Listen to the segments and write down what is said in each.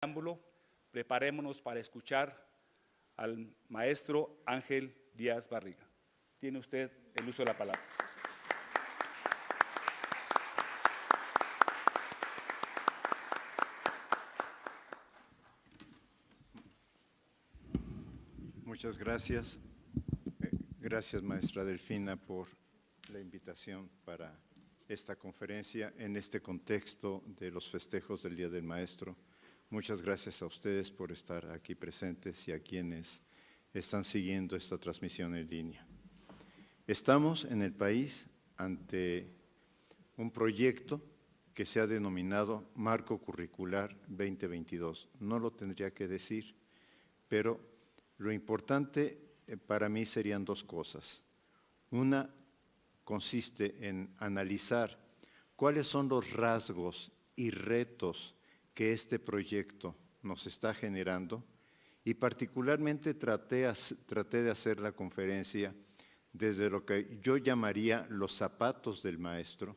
preámbulo, preparémonos para escuchar al maestro Ángel Díaz Barriga. Tiene usted el uso de la palabra. Muchas gracias. Gracias, maestra Delfina, por la invitación para esta conferencia en este contexto de los festejos del Día del Maestro. Muchas gracias a ustedes por estar aquí presentes y a quienes están siguiendo esta transmisión en línea. Estamos en el país ante un proyecto que se ha denominado Marco Curricular 2022. No lo tendría que decir, pero lo importante para mí serían dos cosas. Una consiste en analizar cuáles son los rasgos y retos que este proyecto nos está generando y particularmente traté de hacer la conferencia desde lo que yo llamaría los zapatos del maestro,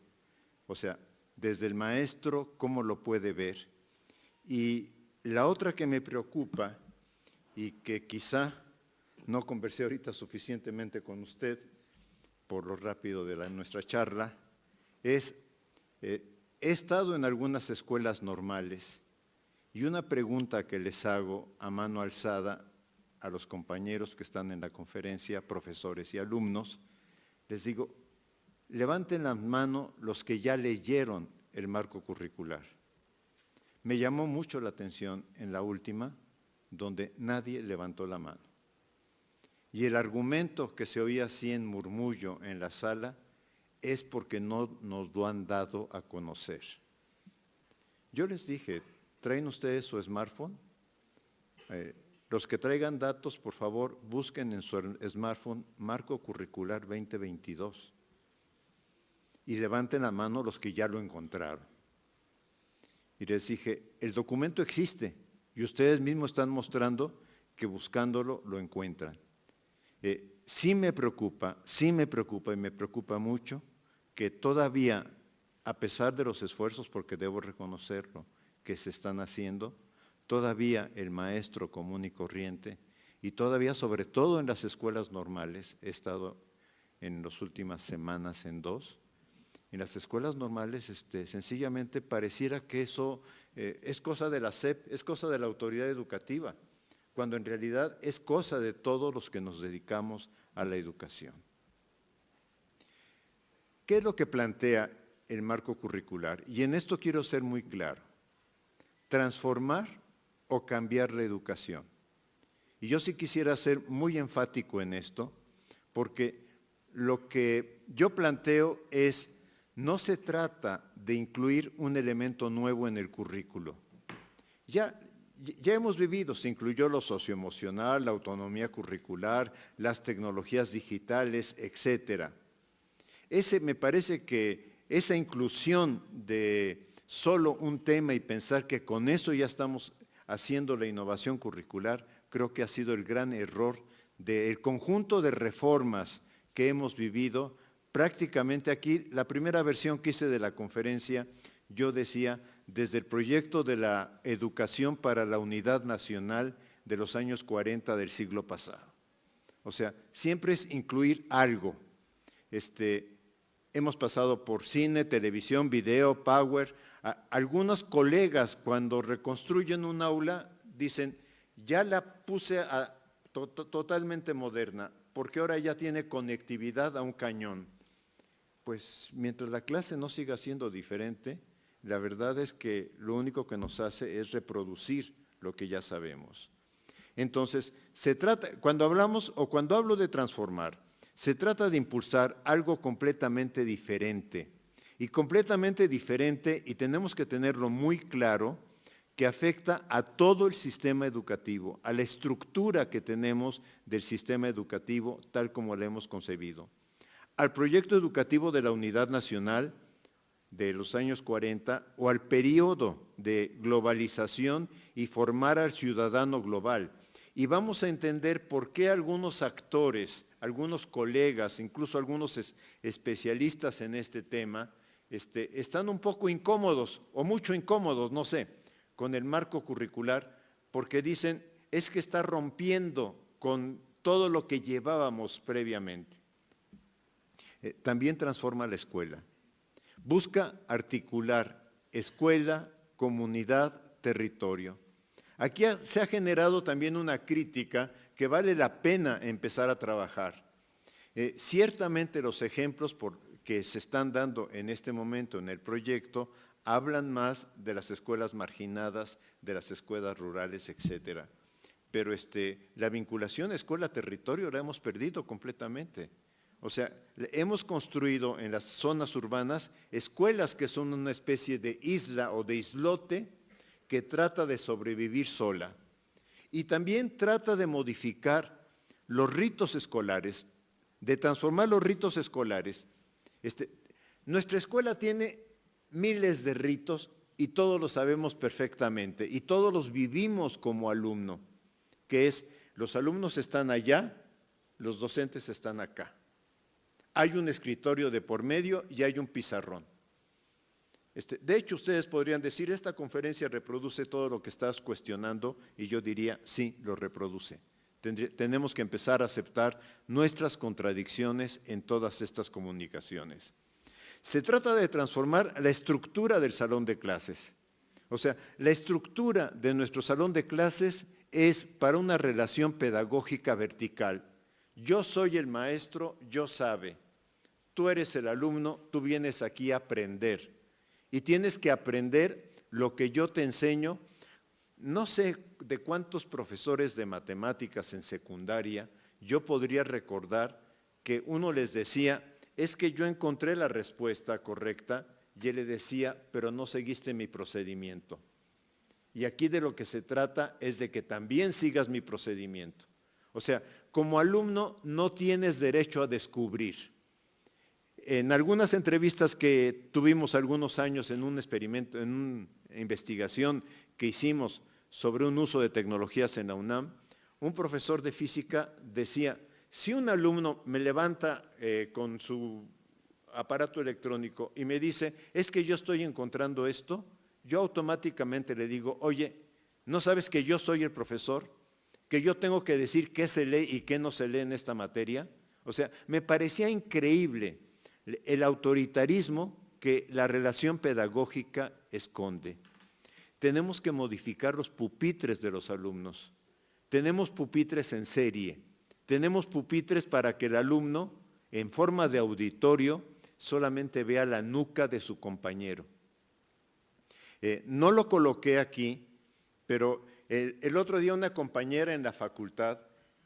o sea, desde el maestro cómo lo puede ver. Y la otra que me preocupa y que quizá no conversé ahorita suficientemente con usted por lo rápido de nuestra charla, es, he estado en algunas escuelas normales y una pregunta que les hago a mano alzada a los compañeros que están en la conferencia, profesores y alumnos, les digo, levanten la mano los que ya leyeron el marco curricular. Me llamó mucho la atención en la última, donde nadie levantó la mano. Y el argumento que se oía así en murmullo en la sala es porque no nos lo han dado a conocer. Yo les dije, ¿traen ustedes su smartphone? Los que traigan datos, por favor, busquen en su smartphone Marco Curricular 2022 y levanten la mano los que ya lo encontraron. Y les dije, el documento existe y ustedes mismos están mostrando que buscándolo lo encuentran. Sí me preocupa y me preocupa mucho que todavía, a pesar de los esfuerzos, porque debo reconocerlo, que se están haciendo, todavía el maestro común y corriente, y todavía sobre todo en las escuelas normales, he estado en las últimas semanas en dos, en las escuelas normales sencillamente pareciera que eso es cosa de la SEP, es cosa de la autoridad educativa, cuando en realidad es cosa de todos los que nos dedicamos a la educación. ¿Qué es lo que plantea el marco curricular? Y en esto quiero ser muy claro. Transformar o cambiar la educación. Y yo sí quisiera ser muy enfático en esto, porque lo que yo planteo es, no se trata de incluir un elemento nuevo en el currículo. Ya hemos vivido, se incluyó lo socioemocional, la autonomía curricular, las tecnologías digitales, etcétera. Me parece que esa inclusión de solo un tema y pensar que con eso ya estamos haciendo la innovación curricular, creo que ha sido el gran error del conjunto de reformas que hemos vivido. Prácticamente aquí, la primera versión que hice de la conferencia, yo decía, desde el proyecto de la educación para la unidad nacional de los años 40 del siglo pasado. O sea, siempre es incluir algo. Hemos pasado por cine, televisión, video, power. Algunos colegas cuando reconstruyen un aula dicen, ya la puse totalmente moderna, porque ahora ya tiene conectividad a un cañón. Pues mientras la clase no siga siendo diferente, la verdad es que lo único que nos hace es reproducir lo que ya sabemos. Entonces, cuando hablo de transformar, se trata de impulsar algo completamente diferente. Y tenemos que tenerlo muy claro, que afecta a todo el sistema educativo, a la estructura que tenemos del sistema educativo tal como lo hemos concebido. Al proyecto educativo de la Unidad Nacional de los años 40 o al periodo de globalización y formar al ciudadano global. Y vamos a entender por qué algunos actores, algunos colegas, incluso algunos especialistas en este tema, están un poco incómodos o mucho incómodos, no sé, con el marco curricular porque dicen, es que está rompiendo con todo lo que llevábamos previamente. También transforma la escuela. Busca articular escuela, comunidad, territorio. Aquí se ha generado también una crítica que vale la pena empezar a trabajar. Ciertamente los ejemplos que se están dando en este momento en el proyecto hablan más de las escuelas marginadas, de las escuelas rurales, etcétera. Pero la vinculación escuela-territorio la hemos perdido completamente. O sea, hemos construido en las zonas urbanas escuelas que son una especie de isla o de islote que trata de sobrevivir sola. Y también trata de modificar los ritos escolares, de transformar los ritos escolares. Nuestra escuela tiene miles de ritos y todos los sabemos perfectamente y todos los vivimos como alumno, que es, los alumnos están allá, los docentes están acá. Hay un escritorio de por medio y hay un pizarrón. De hecho, ustedes podrían decir, esta conferencia reproduce todo lo que estás cuestionando, y yo diría, sí, lo reproduce. Tenemos que empezar a aceptar nuestras contradicciones en todas estas comunicaciones. Se trata de transformar la estructura del salón de clases. O sea, la estructura de nuestro salón de clases es para una relación pedagógica vertical. Yo soy el maestro, yo sabe. Tú eres el alumno, tú vienes aquí a aprender. Y tienes que aprender lo que yo te enseño. No sé de cuántos profesores de matemáticas en secundaria yo podría recordar que uno les decía, es que yo encontré la respuesta correcta, y él le decía, pero no seguiste mi procedimiento. Y aquí de lo que se trata es de que también sigas mi procedimiento. O sea, como alumno no tienes derecho a descubrir. En algunas entrevistas que tuvimos algunos años en un experimento, en una investigación que hicimos sobre un uso de tecnologías en la UNAM, un profesor de física decía, si un alumno me levanta con su aparato electrónico y me dice, es que yo estoy encontrando esto, yo automáticamente le digo, oye, ¿no sabes que yo soy el profesor? ¿Que yo tengo que decir qué se lee y qué no se lee en esta materia? O sea, me parecía increíble el autoritarismo que la relación pedagógica esconde. Tenemos que modificar los pupitres de los alumnos. Tenemos pupitres en serie. Tenemos pupitres para que el alumno, en forma de auditorio, solamente vea la nuca de su compañero. No lo coloqué aquí, pero el otro día una compañera en la facultad,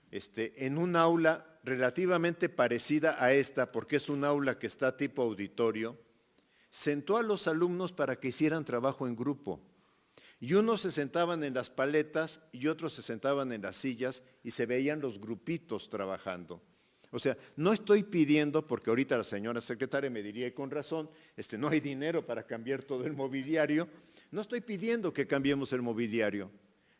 en un aula relativamente parecida a esta, porque es un aula que está tipo auditorio, sentó a los alumnos para que hicieran trabajo en grupo. Y unos se sentaban en las paletas y otros se sentaban en las sillas y se veían los grupitos trabajando. O sea, no estoy pidiendo, porque ahorita la señora secretaria me diría, y con razón, no hay dinero para cambiar todo el mobiliario. No estoy pidiendo que cambiemos el mobiliario,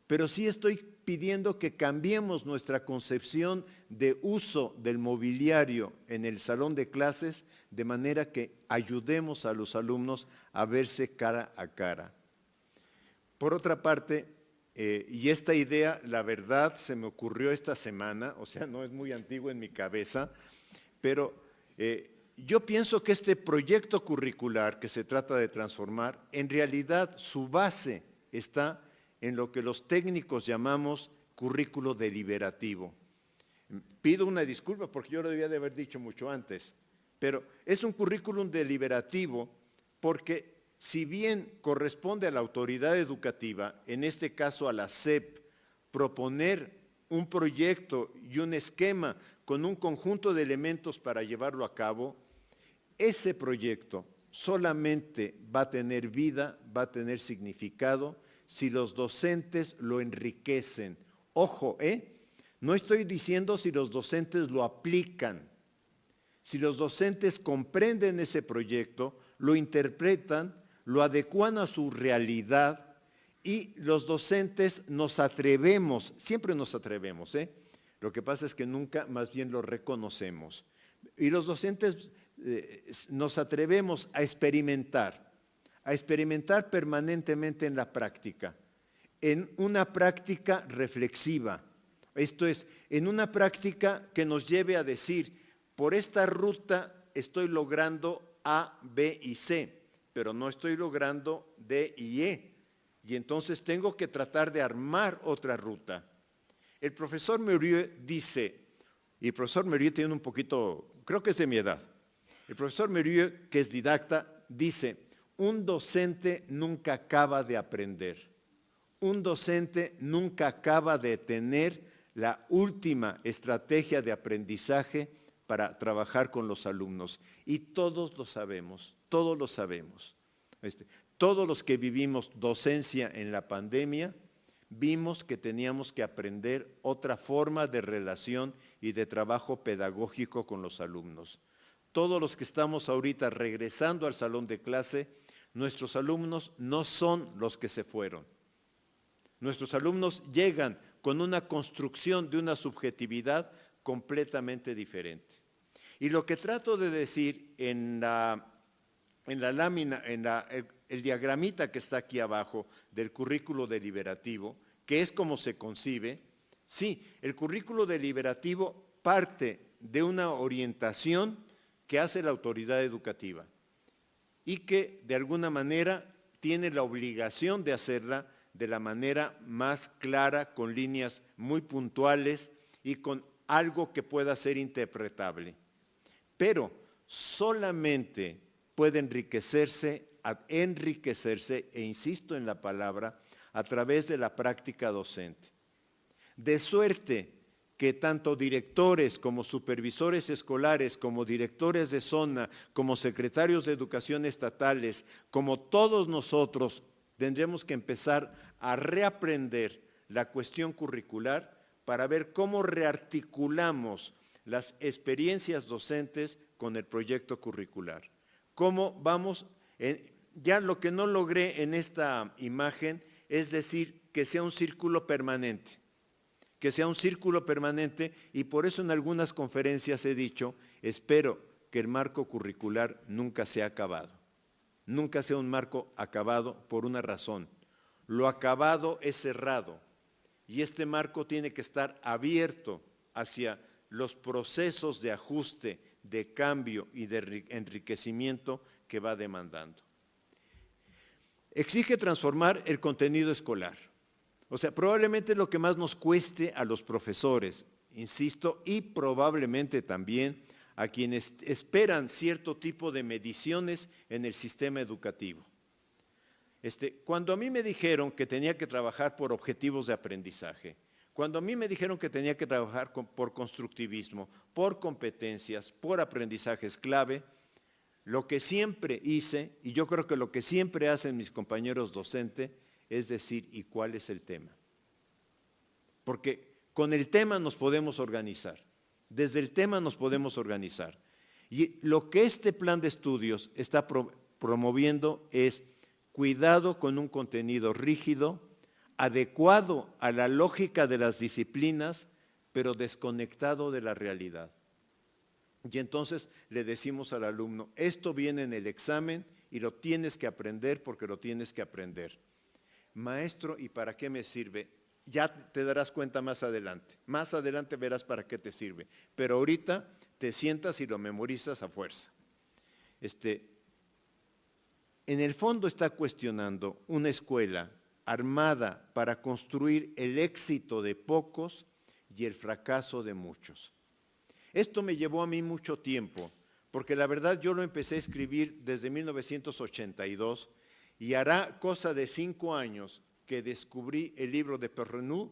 pero sí estoy pidiendo que cambiemos nuestra concepción de uso del mobiliario en el salón de clases, de manera que ayudemos a los alumnos a verse cara a cara. Por otra parte, y esta idea, la verdad, se me ocurrió esta semana, o sea, no es muy antiguo en mi cabeza, pero yo pienso que este proyecto curricular que se trata de transformar, en realidad su base está en lo que los técnicos llamamos currículo deliberativo. Pido una disculpa porque yo lo debía de haber dicho mucho antes, pero es un currículum deliberativo porque si bien corresponde a la autoridad educativa, en este caso a la SEP, proponer un proyecto y un esquema con un conjunto de elementos para llevarlo a cabo, ese proyecto solamente va a tener vida, va a tener significado si los docentes lo enriquecen. Ojo, no estoy diciendo si los docentes lo aplican. Si los docentes comprenden ese proyecto, lo interpretan, lo adecuan a su realidad y los docentes nos atrevemos, siempre nos atrevemos, Lo que pasa es que nunca más bien lo reconocemos. Y los docentes nos atrevemos a experimentar permanentemente en la práctica. en una práctica reflexiva. Esto es, en una práctica que nos lleve a decir, por esta ruta estoy logrando A, B y C, pero no estoy logrando D y E. Y entonces tengo que tratar de armar otra ruta. El profesor Murieux dice, y el profesor Murieux tiene un poquito, creo que es de mi edad, el profesor Murieux, que es didacta, dice, un docente nunca acaba de aprender. Un docente nunca acaba de tener la última estrategia de aprendizaje para trabajar con los alumnos. Y todos lo sabemos, todos lo sabemos. Todos los que vivimos docencia en la pandemia, vimos que teníamos que aprender otra forma de relación y de trabajo pedagógico con los alumnos. Todos los que estamos ahorita regresando al salón de clase, nuestros alumnos no son los que se fueron. Nuestros alumnos llegan con una construcción de una subjetividad completamente diferente. Y lo que trato de decir en la lámina, el diagramita que está aquí abajo del currículo deliberativo, que es como se concibe, sí, el currículo deliberativo parte de una orientación que hace la autoridad educativa y que de alguna manera tiene la obligación de hacerla de la manera más clara, con líneas muy puntuales y con algo que pueda ser interpretable. Pero solamente puede enriquecerse, e insisto en la palabra, a través de la práctica docente. De suerte que tanto directores como supervisores escolares, como directores de zona, como secretarios de educación estatales, como todos nosotros, tendremos que empezar a reaprender la cuestión curricular para ver cómo rearticulamos las experiencias docentes con el proyecto curricular. ¿Cómo vamos? Ya lo que no logré en esta imagen es decir que sea un círculo permanente, que sea un círculo permanente, y por eso en algunas conferencias he dicho, espero que el marco curricular nunca sea acabado. Nunca sea un marco acabado por una razón. Lo acabado es cerrado y este marco tiene que estar abierto hacia los procesos de ajuste, de cambio y de enriquecimiento que va demandando. Exige transformar el contenido escolar. O sea, probablemente es lo que más nos cueste a los profesores, insisto, y probablemente también a quienes esperan cierto tipo de mediciones en el sistema educativo. Cuando a mí me dijeron que tenía que trabajar por objetivos de aprendizaje, cuando a mí me dijeron que tenía que trabajar por constructivismo, por competencias, por aprendizajes clave, lo que siempre hice, y yo creo que lo que siempre hacen mis compañeros docentes, es decir, ¿y cuál es el tema? Porque con el tema nos podemos organizar, desde el tema nos podemos organizar. Y lo que este plan de estudios está promoviendo es cuidado con un contenido rígido, adecuado a la lógica de las disciplinas, pero desconectado de la realidad. Y entonces le decimos al alumno, esto viene en el examen y lo tienes que aprender porque lo tienes que aprender. Maestro, ¿y para qué me sirve? Ya te darás cuenta más adelante. Más adelante verás para qué te sirve. Pero ahorita te sientas y lo memorizas a fuerza. En el fondo está cuestionando una escuela armada para construir el éxito de pocos y el fracaso de muchos. Esto me llevó a mí mucho tiempo, porque la verdad yo lo empecé a escribir desde 1982 y hará cosa de 5 años que descubrí el libro de Perrenot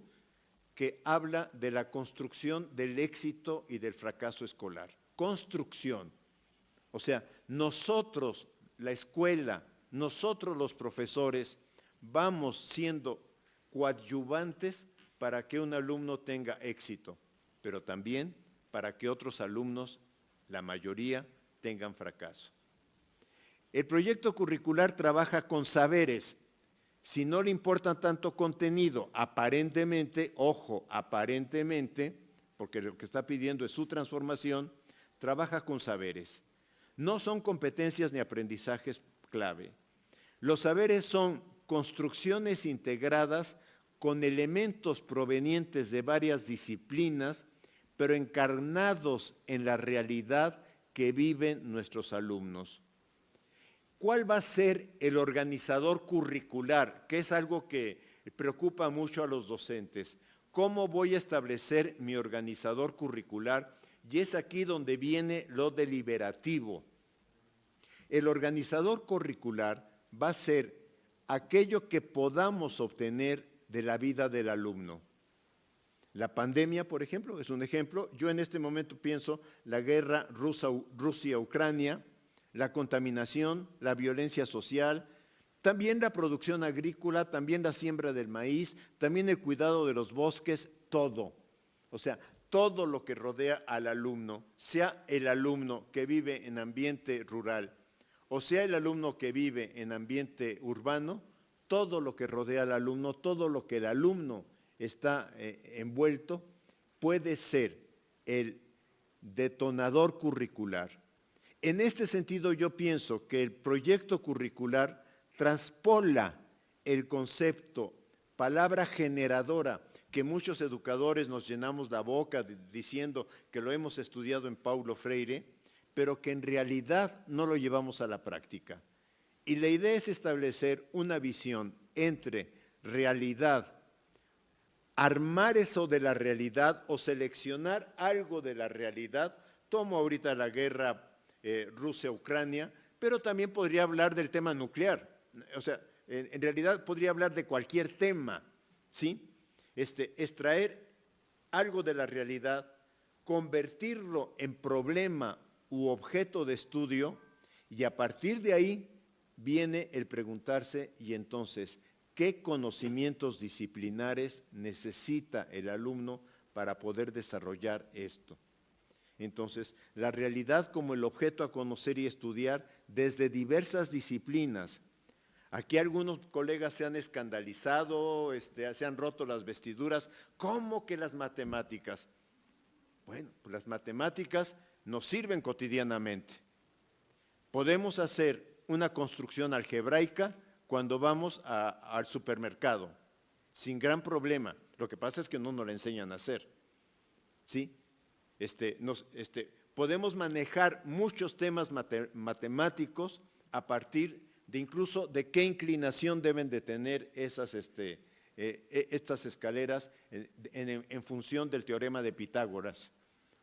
que habla de la construcción del éxito y del fracaso escolar. Construcción. O sea, nosotros, la escuela, nosotros los profesores, vamos siendo coadyuvantes para que un alumno tenga éxito, pero también para que otros alumnos, la mayoría, tengan fracaso. El proyecto curricular trabaja con saberes. Si no le importa tanto contenido, aparentemente, ojo, aparentemente, porque lo que está pidiendo es su transformación, trabaja con saberes. No son competencias ni aprendizajes clave. Los saberes son construcciones integradas con elementos provenientes de varias disciplinas, pero encarnados en la realidad que viven nuestros alumnos. ¿Cuál va a ser el organizador curricular? Que es algo que preocupa mucho a los docentes. ¿Cómo voy a establecer mi organizador curricular? Y es aquí donde viene lo deliberativo. El organizador curricular va a ser aquello que podamos obtener de la vida del alumno. La pandemia, por ejemplo, es un ejemplo. Yo en este momento pienso la guerra Rusia-Ucrania, la contaminación, la violencia social, también la producción agrícola, también la siembra del maíz, también el cuidado de los bosques, todo. O sea, todo lo que rodea al alumno, sea el alumno que vive en ambiente rural o sea el alumno que vive en ambiente urbano, todo lo que rodea al alumno, todo lo que el alumno está envuelto, puede ser el detonador curricular. En este sentido, yo pienso que el proyecto curricular traspola el concepto, palabra generadora, que muchos educadores nos llenamos la boca diciendo que lo hemos estudiado en Paulo Freire, pero que en realidad no lo llevamos a la práctica. Y la idea es establecer una visión entre realidad, armar eso de la realidad o seleccionar algo de la realidad. Tomo ahorita la guerra Rusia-Ucrania, pero también podría hablar del tema nuclear. O sea, en realidad podría hablar de cualquier tema, ¿sí? Extraer algo de la realidad, convertirlo en problema u objeto de estudio, y a partir de ahí viene el preguntarse, y entonces, ¿qué conocimientos disciplinares necesita el alumno para poder desarrollar esto? Entonces, la realidad como el objeto a conocer y estudiar desde diversas disciplinas. Aquí algunos colegas se han escandalizado, se han roto las vestiduras. ¿Cómo que las matemáticas? Bueno, pues las matemáticas nos sirven cotidianamente. Podemos hacer una construcción algebraica cuando vamos al supermercado, sin gran problema. Lo que pasa es que no nos la enseñan a hacer, ¿sí? Podemos manejar muchos temas matemáticos a partir de incluso de qué inclinación deben de tener estas escaleras en función del teorema de Pitágoras.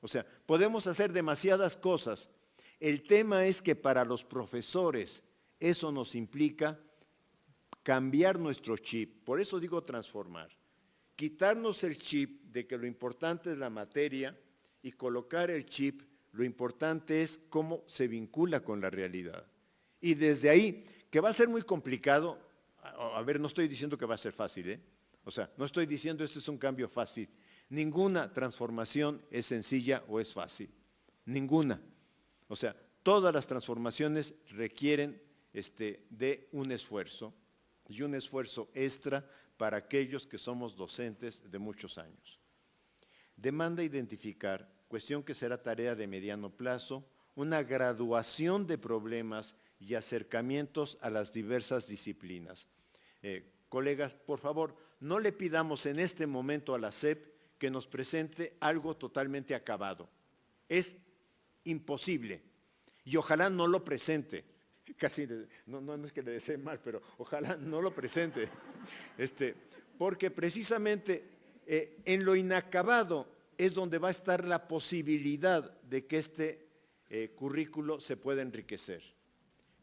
O sea, podemos hacer demasiadas cosas. El tema es que para los profesores eso nos implica cambiar nuestro chip. Por eso digo transformar. Quitarnos el chip de que lo importante es la materia y colocar el chip, lo importante es cómo se vincula con la realidad. Y desde ahí, que va a ser muy complicado, a ver, no estoy diciendo que va a ser fácil, ¿eh? O sea, no estoy diciendo este es un cambio fácil. Ninguna transformación es sencilla o es fácil. Ninguna. O sea, todas las transformaciones requieren de un esfuerzo y un esfuerzo extra para aquellos que somos docentes de muchos años. Demanda identificar, cuestión que será tarea de mediano plazo, una graduación de problemas y acercamientos a las diversas disciplinas. Colegas, por favor, no le pidamos en este momento a la SEP que nos presente algo totalmente acabado. Es imposible y ojalá no lo presente. Casi, no es que le desee mal, pero ojalá no lo presente. Porque precisamente en lo inacabado es donde va a estar la posibilidad de que este currículo se pueda enriquecer.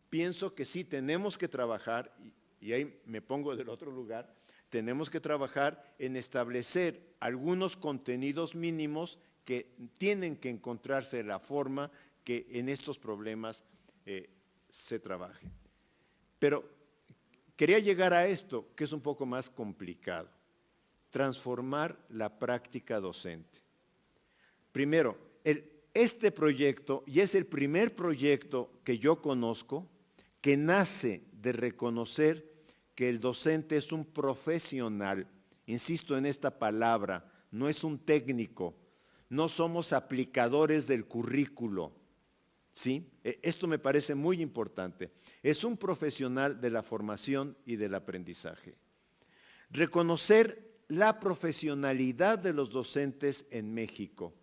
Pienso que sí tenemos que trabajar, y ahí me pongo del otro lugar, tenemos que trabajar en establecer algunos contenidos mínimos que tienen que encontrarse la forma que en estos problemas se trabajen. Pero quería llegar a esto, que es un poco más complicado. Transformar la práctica docente. Primero, este proyecto, y es el primer proyecto que yo conozco, que nace de reconocer que el docente es un profesional, insisto en esta palabra, no es un técnico, no somos aplicadores del currículo, ¿sí? Esto me parece muy importante. Es un profesional de la formación y del aprendizaje. Reconocer la profesionalidad de los docentes en México.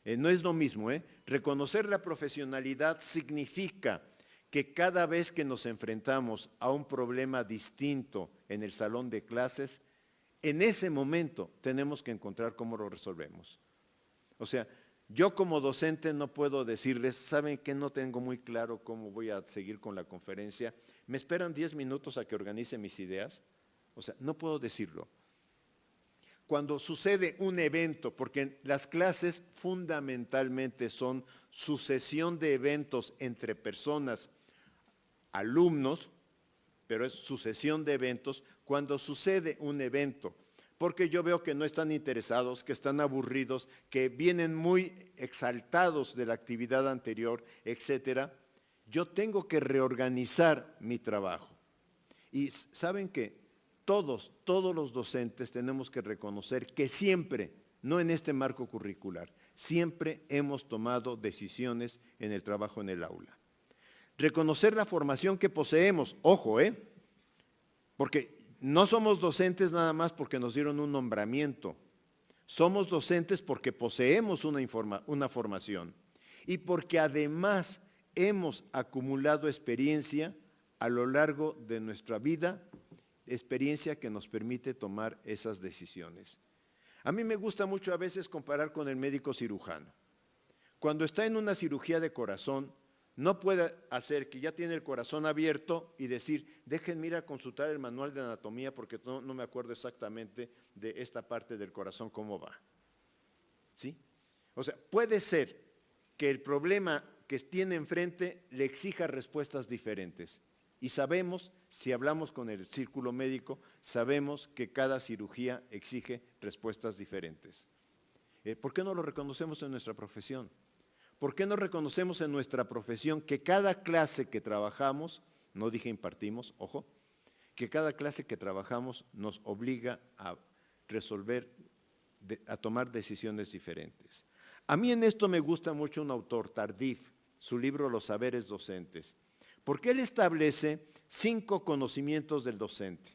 No es lo mismo, reconocer la profesionalidad significa que cada vez que nos enfrentamos a un problema distinto en el salón de clases, en ese momento tenemos que encontrar cómo lo resolvemos. O sea, yo como docente no puedo decirles, ¿saben qué? No tengo muy claro cómo voy a seguir con la conferencia. ¿Me esperan 10 minutos a que organice mis ideas? O sea, no puedo decirlo. Cuando sucede un evento, porque las clases fundamentalmente son sucesión de eventos entre personas, alumnos, pero es sucesión de eventos, cuando sucede un evento, porque yo veo que no están interesados, que están aburridos, que vienen muy exaltados de la actividad anterior, etcétera, yo tengo que reorganizar mi trabajo. Y ¿saben qué? Todos los docentes tenemos que reconocer que siempre, no en este marco curricular, siempre hemos tomado decisiones en el trabajo en el aula. Reconocer la formación que poseemos, ojo, porque no somos docentes nada más porque nos dieron un nombramiento, somos docentes porque poseemos una formación y porque además hemos acumulado experiencia a lo largo de nuestra vida, experiencia que nos permite tomar esas decisiones. A mí me gusta mucho a veces comparar con el médico cirujano. Cuando está en una cirugía de corazón, no puede hacer que ya tiene el corazón abierto y decir, déjenme ir a consultar el manual de anatomía porque no me acuerdo exactamente de esta parte del corazón cómo va. ¿Sí? O sea, puede ser que el problema que tiene enfrente le exija respuestas diferentes. Y sabemos, si hablamos con el círculo médico, sabemos que cada cirugía exige respuestas diferentes. ¿Por qué no lo reconocemos en nuestra profesión? ¿Por qué no reconocemos en nuestra profesión que cada clase que trabajamos, no dije impartimos, ojo, que cada clase que trabajamos nos obliga a resolver, a tomar decisiones diferentes? A mí en esto me gusta mucho un autor, Tardif, su libro Los saberes docentes, porque él establece 5 conocimientos del docente: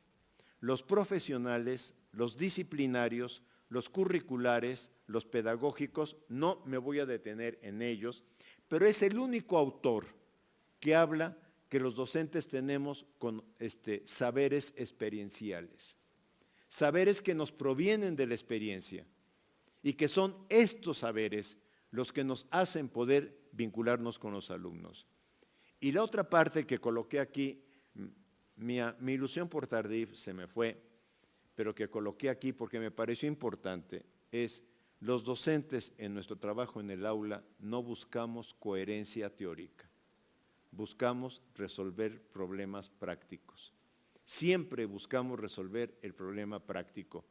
los profesionales, los disciplinarios, los curriculares, los pedagógicos. No me voy a detener en ellos, pero es el único autor que habla que los docentes tenemos con saberes experienciales, saberes que nos provienen de la experiencia y que son estos saberes los que nos hacen poder vincularnos con los alumnos. Y la otra parte que coloqué aquí, mi ilusión por Tardif se me fue, pero que coloqué aquí porque me pareció importante, es los docentes en nuestro trabajo en el aula no buscamos coherencia teórica, buscamos resolver problemas prácticos. Siempre buscamos resolver el problema práctico.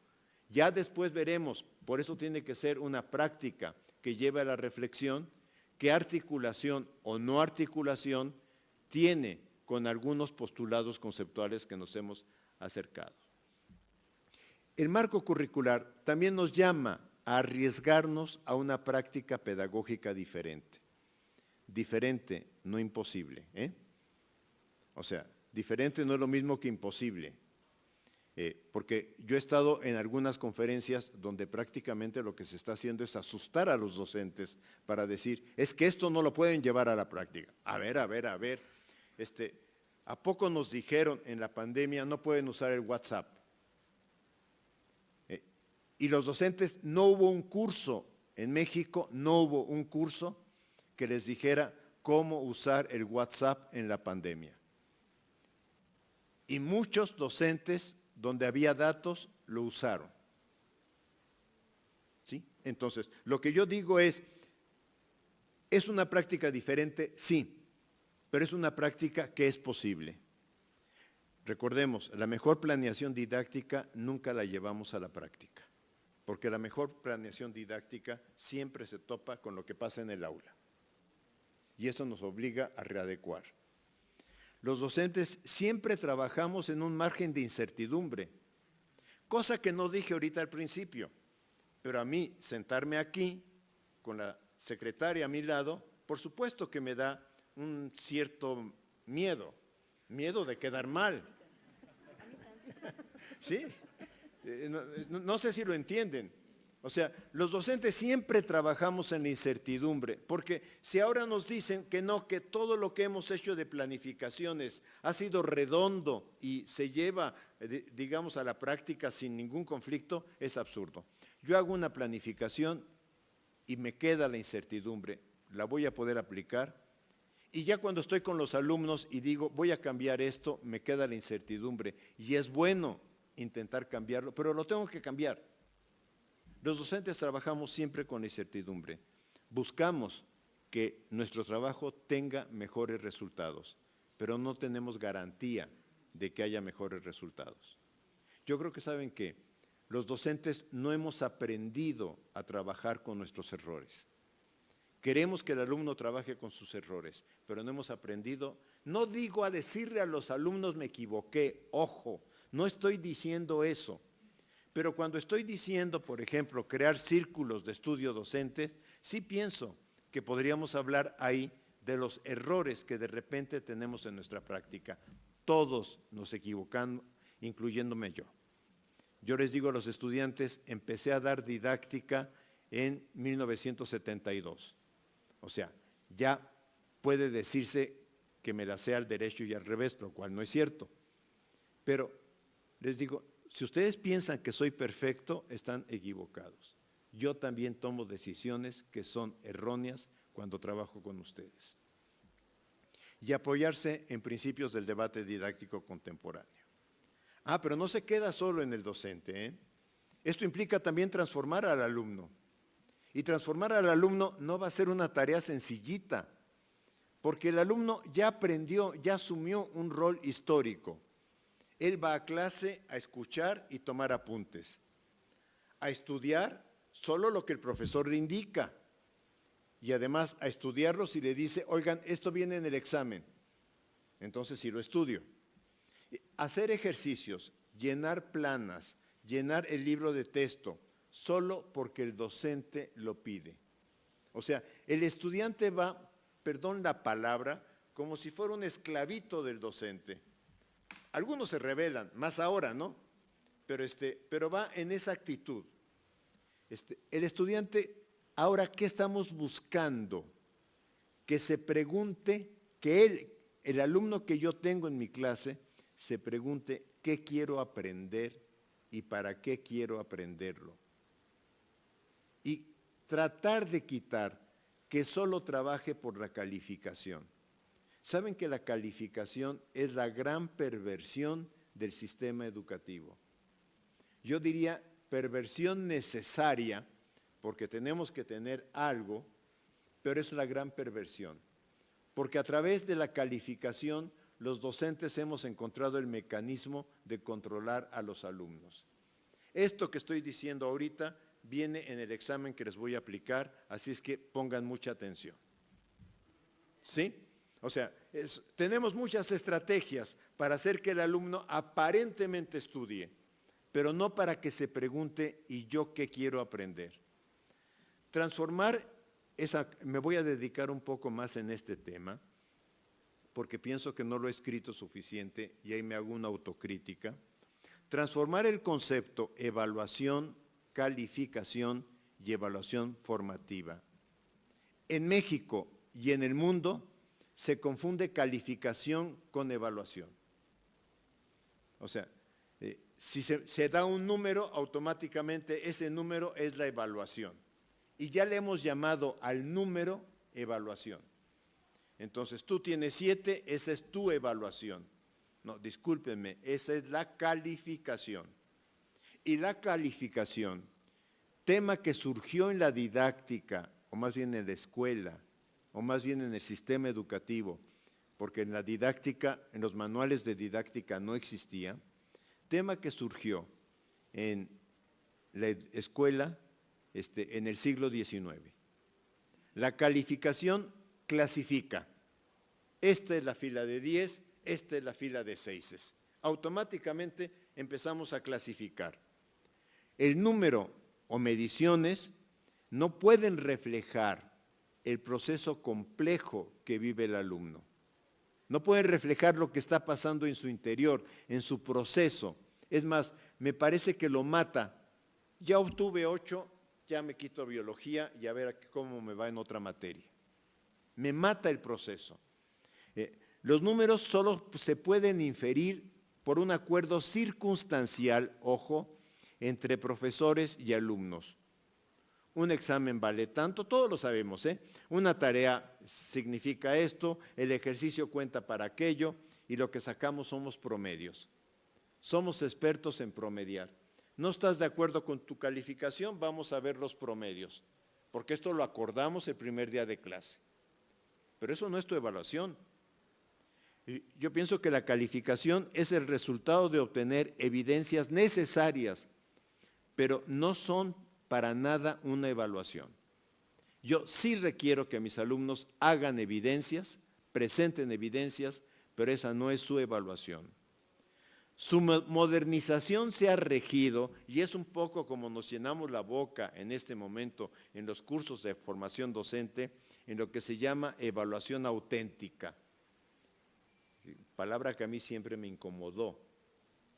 Ya después veremos, por eso tiene que ser una práctica que lleve a la reflexión, qué articulación o no articulación tiene con algunos postulados conceptuales que nos hemos acercado. El marco curricular también nos llama a arriesgarnos a una práctica pedagógica diferente. Diferente, no imposible. O sea, diferente no es lo mismo que imposible. Porque yo he estado en algunas conferencias donde prácticamente lo que se está haciendo es asustar a los docentes para decir, es que esto no lo pueden llevar a la práctica. A ver. ¿A poco nos dijeron en la pandemia no pueden usar el WhatsApp? Y los docentes, no hubo un curso en México, no hubo un curso que les dijera cómo usar el WhatsApp en la pandemia. Y muchos docentes, donde había datos, lo usaron. ¿Sí? Entonces, lo que yo digo ¿es una práctica diferente? Sí, pero es una práctica que es posible. Recordemos, la mejor planeación didáctica nunca la llevamos a la práctica, porque la mejor planeación didáctica siempre se topa con lo que pasa en el aula. Y eso nos obliga a readecuar. Los docentes siempre trabajamos en un margen de incertidumbre, cosa que no dije ahorita al principio, pero a mí sentarme aquí con la secretaria a mi lado, por supuesto que me da un cierto miedo de quedar mal. ¿Sí? No sé si lo entienden. O sea, los docentes siempre trabajamos en la incertidumbre, porque si ahora nos dicen que no, que todo lo que hemos hecho de planificaciones ha sido redondo y se lleva, digamos, a la práctica sin ningún conflicto, es absurdo. Yo hago una planificación y me queda la incertidumbre, ¿la voy a poder aplicar? Y ya cuando estoy con los alumnos y digo, voy a cambiar esto, me queda la incertidumbre. Y es bueno intentar cambiarlo, pero lo tengo que cambiar. Los docentes trabajamos siempre con la incertidumbre. Buscamos que nuestro trabajo tenga mejores resultados, pero no tenemos garantía de que haya mejores resultados. Yo creo que saben que los docentes no hemos aprendido a trabajar con nuestros errores. Queremos que el alumno trabaje con sus errores, pero no hemos aprendido, no digo a decirle a los alumnos me equivoqué, ojo, no estoy diciendo eso. Pero cuando estoy diciendo, por ejemplo, crear círculos de estudio docentes, sí pienso que podríamos hablar ahí de los errores que de repente tenemos en nuestra práctica. Todos nos equivocamos, incluyéndome yo. Yo les digo a los estudiantes, empecé a dar didáctica en 1972. O sea, ya puede decirse que me la sé al derecho y al revés, lo cual no es cierto. Pero les digo, si ustedes piensan que soy perfecto, están equivocados. Yo también tomo decisiones que son erróneas cuando trabajo con ustedes. Y apoyarse en principios del debate didáctico contemporáneo. Pero no se queda solo en el docente, ¿eh? Esto implica también transformar al alumno. Y transformar al alumno no va a ser una tarea sencillita, porque el alumno ya aprendió, ya asumió un rol histórico. Él va a clase a escuchar y tomar apuntes, a estudiar solo lo que el profesor le indica y además a estudiarlo si le dice, oigan, esto viene en el examen, entonces sí lo estudio. Hacer ejercicios, llenar planas, llenar el libro de texto, solo porque el docente lo pide. O sea, el estudiante va, perdón la palabra, como si fuera un esclavito del docente. Algunos se rebelan, más ahora, ¿no? Pero va en esa actitud. El estudiante, ahora, ¿qué estamos buscando? Que se pregunte, que el alumno que yo tengo en mi clase, se pregunte qué quiero aprender y para qué quiero aprenderlo. Y tratar de quitar que solo trabaje por la calificación. Saben que la calificación es la gran perversión del sistema educativo. Yo diría perversión necesaria, porque tenemos que tener algo, pero es la gran perversión. Porque a través de la calificación, los docentes hemos encontrado el mecanismo de controlar a los alumnos. Esto que estoy diciendo ahorita viene en el examen que les voy a aplicar, así es que pongan mucha atención. ¿Sí? O sea, tenemos muchas estrategias para hacer que el alumno aparentemente estudie, pero no para que se pregunte, ¿y yo qué quiero aprender? Transformar me voy a dedicar un poco más en este tema, porque pienso que no lo he escrito suficiente y ahí me hago una autocrítica. Transformar el concepto evaluación, calificación y evaluación formativa. En México y en el mundo se confunde calificación con evaluación. O sea, si se da un número, automáticamente ese número es la evaluación. Y ya le hemos llamado al número evaluación. Entonces, tú tienes 7, esa es tu evaluación. No, discúlpenme, esa es la calificación. Y la calificación, tema que surgió en la didáctica, o más bien en la escuela, o más bien en el sistema educativo, porque en la didáctica, en los manuales de didáctica no existía, tema que surgió en la escuela en el siglo XIX. La calificación clasifica. Esta es la fila de 10, esta es la fila de 6. Automáticamente empezamos a clasificar. El número o mediciones no pueden reflejar el proceso complejo que vive el alumno. No pueden reflejar lo que está pasando en su interior, en su proceso. Es más, me parece que lo mata. Ya obtuve 8, ya me quito biología y a ver cómo me va en otra materia. Me mata el proceso. Los números solo se pueden inferir por un acuerdo circunstancial, ojo, entre profesores y alumnos. Un examen vale tanto, todos lo sabemos, ¿eh? Una tarea significa esto, el ejercicio cuenta para aquello y lo que sacamos somos promedios. Somos expertos en promediar. ¿No estás de acuerdo con tu calificación? Vamos a ver los promedios, porque esto lo acordamos el primer día de clase. Pero eso no es tu evaluación. Yo pienso que la calificación es el resultado de obtener evidencias necesarias, pero no son para nada una evaluación. Yo sí requiero que mis alumnos hagan evidencias, presenten evidencias, pero esa no es su evaluación. Su modernización se ha regido, y es un poco como nos llenamos la boca en este momento en los cursos de formación docente, en lo que se llama evaluación auténtica. Palabra que a mí siempre me incomodó,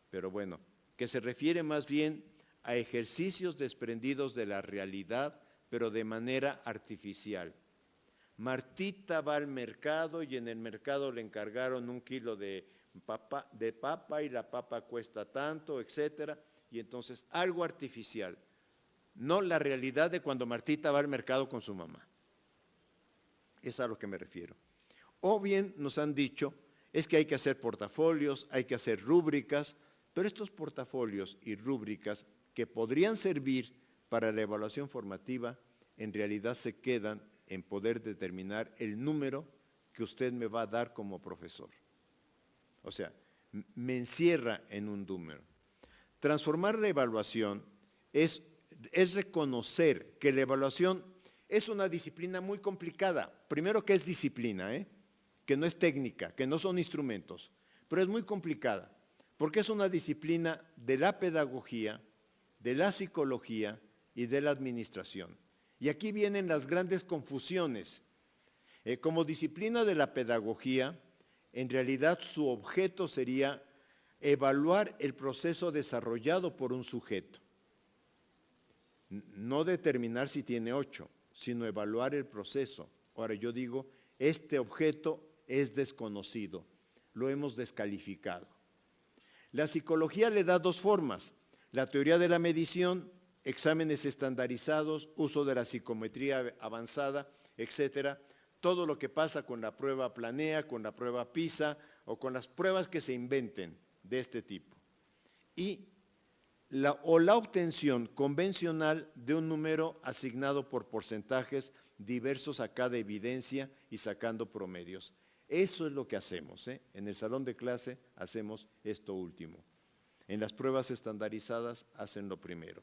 pero bueno, que se refiere más bien a ejercicios desprendidos de la realidad, pero de manera artificial. Martita va al mercado y en el mercado le encargaron 1 kilo de papa y la papa cuesta tanto, etcétera, y entonces algo artificial, no la realidad de cuando Martita va al mercado con su mamá. Es a lo que me refiero. O bien nos han dicho, es que hay que hacer portafolios, hay que hacer rúbricas, pero estos portafolios y rúbricas que podrían servir para la evaluación formativa, en realidad se quedan en poder determinar el número que usted me va a dar como profesor. O sea, me encierra en un número. Transformar la evaluación es reconocer que la evaluación es una disciplina muy complicada. Primero que es disciplina, que no es técnica, que no son instrumentos, pero es muy complicada, porque es una disciplina de la pedagogía, de la psicología y de la administración. Y aquí vienen las grandes confusiones. Como disciplina de la pedagogía, en realidad su objeto sería evaluar el proceso desarrollado por un sujeto. No determinar si tiene 8, sino evaluar el proceso. Ahora yo digo, este objeto es desconocido, lo hemos descalificado. La psicología le da 2 formas, la teoría de la medición, exámenes estandarizados, uso de la psicometría avanzada, etcétera, todo lo que pasa con la prueba Planea, con la prueba PISA o con las pruebas que se inventen de este tipo. Y la obtención convencional de un número asignado por porcentajes diversos a cada evidencia y sacando promedios. Eso es lo que hacemos, En el salón de clase hacemos esto último. En las pruebas estandarizadas hacen lo primero.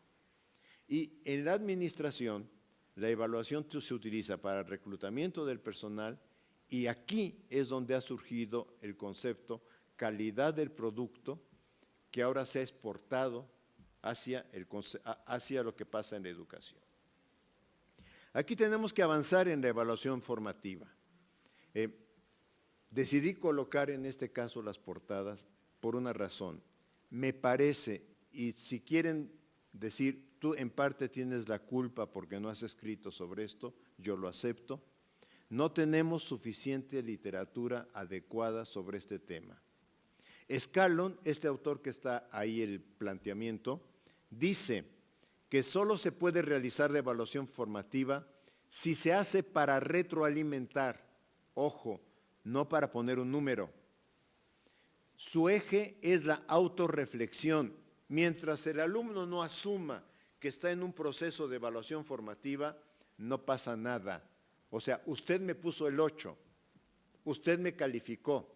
Y en la administración, la evaluación se utiliza para el reclutamiento del personal y aquí es donde ha surgido el concepto calidad del producto que ahora se ha exportado hacia lo que pasa en la educación. Aquí tenemos que avanzar en la evaluación formativa. Decidí colocar en este caso las portadas por una razón. Me parece, y si quieren decir, tú en parte tienes la culpa porque no has escrito sobre esto, yo lo acepto, no tenemos suficiente literatura adecuada sobre este tema. Scallon, este autor que está ahí el planteamiento, dice que solo se puede realizar la evaluación formativa si se hace para retroalimentar, ojo, no para poner un número. Su eje es la autorreflexión. Mientras el alumno no asuma que está en un proceso de evaluación formativa, no pasa nada. O sea, usted me puso el 8, usted me calificó.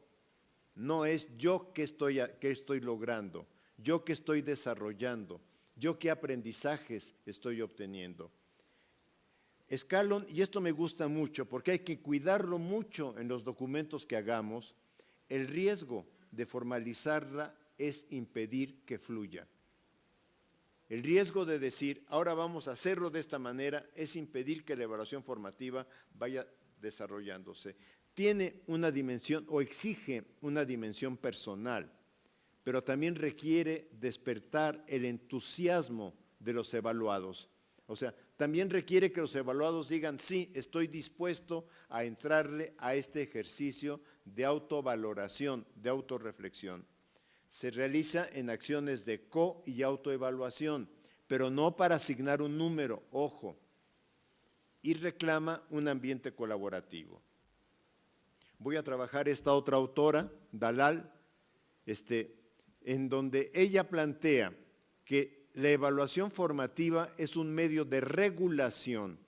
No es yo qué estoy logrando, yo qué estoy desarrollando, yo qué aprendizajes estoy obteniendo. Scallon, y esto me gusta mucho porque hay que cuidarlo mucho en los documentos que hagamos, el riesgo de formalizarla es impedir que fluya. El riesgo de decir, ahora vamos a hacerlo de esta manera, es impedir que la evaluación formativa vaya desarrollándose. Tiene una dimensión o exige una dimensión personal, pero también requiere despertar el entusiasmo de los evaluados. O sea, también requiere que los evaluados digan, sí, estoy dispuesto a entrarle a este ejercicio de autovaloración, de autorreflexión. Se realiza en acciones de co- y autoevaluación, pero no para asignar un número, ojo, y reclama un ambiente colaborativo. Voy a trabajar esta otra autora, Dalal, en donde ella plantea que la evaluación formativa es un medio de regulación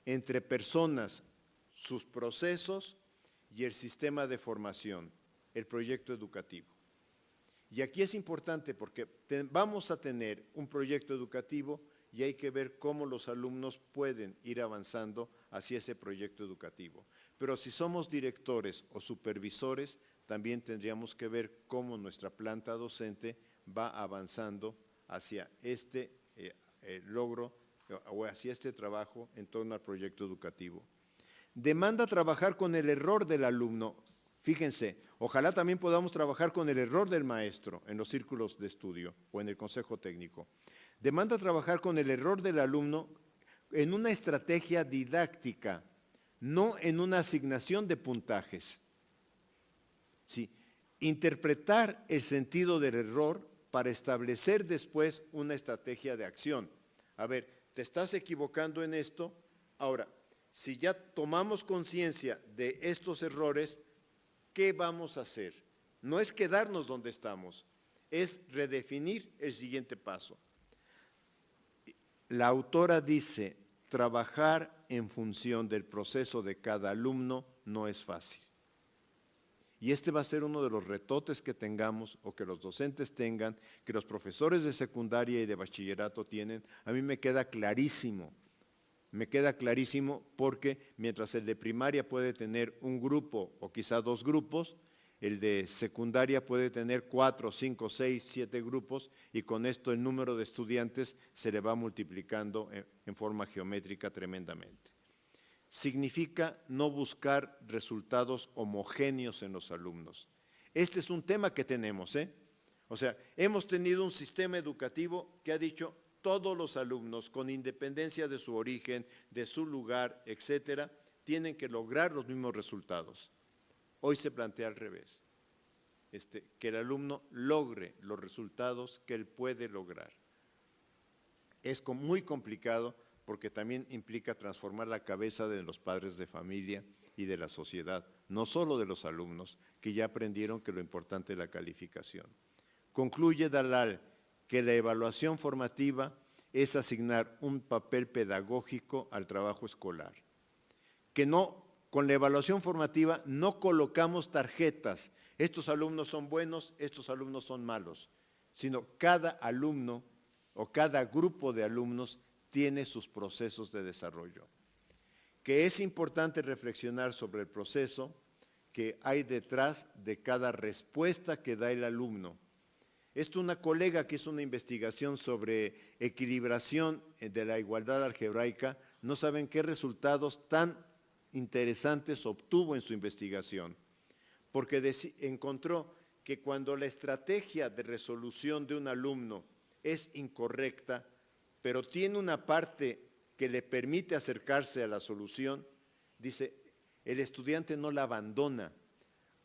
entre personas, sus procesos y el sistema de formación, el proyecto educativo. Y aquí es importante porque vamos a tener un proyecto educativo y hay que ver cómo los alumnos pueden ir avanzando hacia ese proyecto educativo. Pero si somos directores o supervisores, también tendríamos que ver cómo nuestra planta docente va avanzando hacia este logro o hacia este trabajo en torno al proyecto educativo. Demanda trabajar con el error del alumno. Fíjense, ojalá también podamos trabajar con el error del maestro en los círculos de estudio o en el consejo técnico. Demanda trabajar con el error del alumno en una estrategia didáctica, no en una asignación de puntajes. Sí, interpretar el sentido del error para establecer después una estrategia de acción. A ver, te estás equivocando en esto, ahora, si ya tomamos conciencia de estos errores, ¿qué vamos a hacer? No es quedarnos donde estamos, es redefinir el siguiente paso. La autora dice, trabajar en función del proceso de cada alumno no es fácil. Y este va a ser uno de los retotes que tengamos o que los docentes tengan, que los profesores de secundaria y de bachillerato tienen. A mí me queda clarísimo porque mientras el de primaria puede tener un grupo o quizá dos grupos, el de secundaria puede tener 4, 5, 6, 7 grupos y con esto el número de estudiantes se le va multiplicando en forma geométrica tremendamente. Significa no buscar resultados homogéneos en los alumnos. Este es un tema que tenemos, O sea, hemos tenido un sistema educativo que ha dicho todos los alumnos, con independencia de su origen, de su lugar, etcétera, tienen que lograr los mismos resultados. Hoy se plantea al revés, que el alumno logre los resultados que él puede lograr. Es muy complicado porque también implica transformar la cabeza de los padres de familia y de la sociedad, no solo de los alumnos, que ya aprendieron que lo importante es la calificación. Concluye Dalal que la evaluación formativa es asignar un papel pedagógico al trabajo escolar, que con la evaluación formativa no colocamos tarjetas, estos alumnos son buenos, estos alumnos son malos, sino cada alumno o cada grupo de alumnos tiene sus procesos de desarrollo. Que es importante reflexionar sobre el proceso que hay detrás de cada respuesta que da el alumno. Una colega que hizo una investigación sobre equilibración de la igualdad algebraica, no saben qué resultados tan interesantes obtuvo en su investigación, porque encontró que cuando la estrategia de resolución de un alumno es incorrecta, pero tiene una parte que le permite acercarse a la solución, dice, el estudiante no la abandona.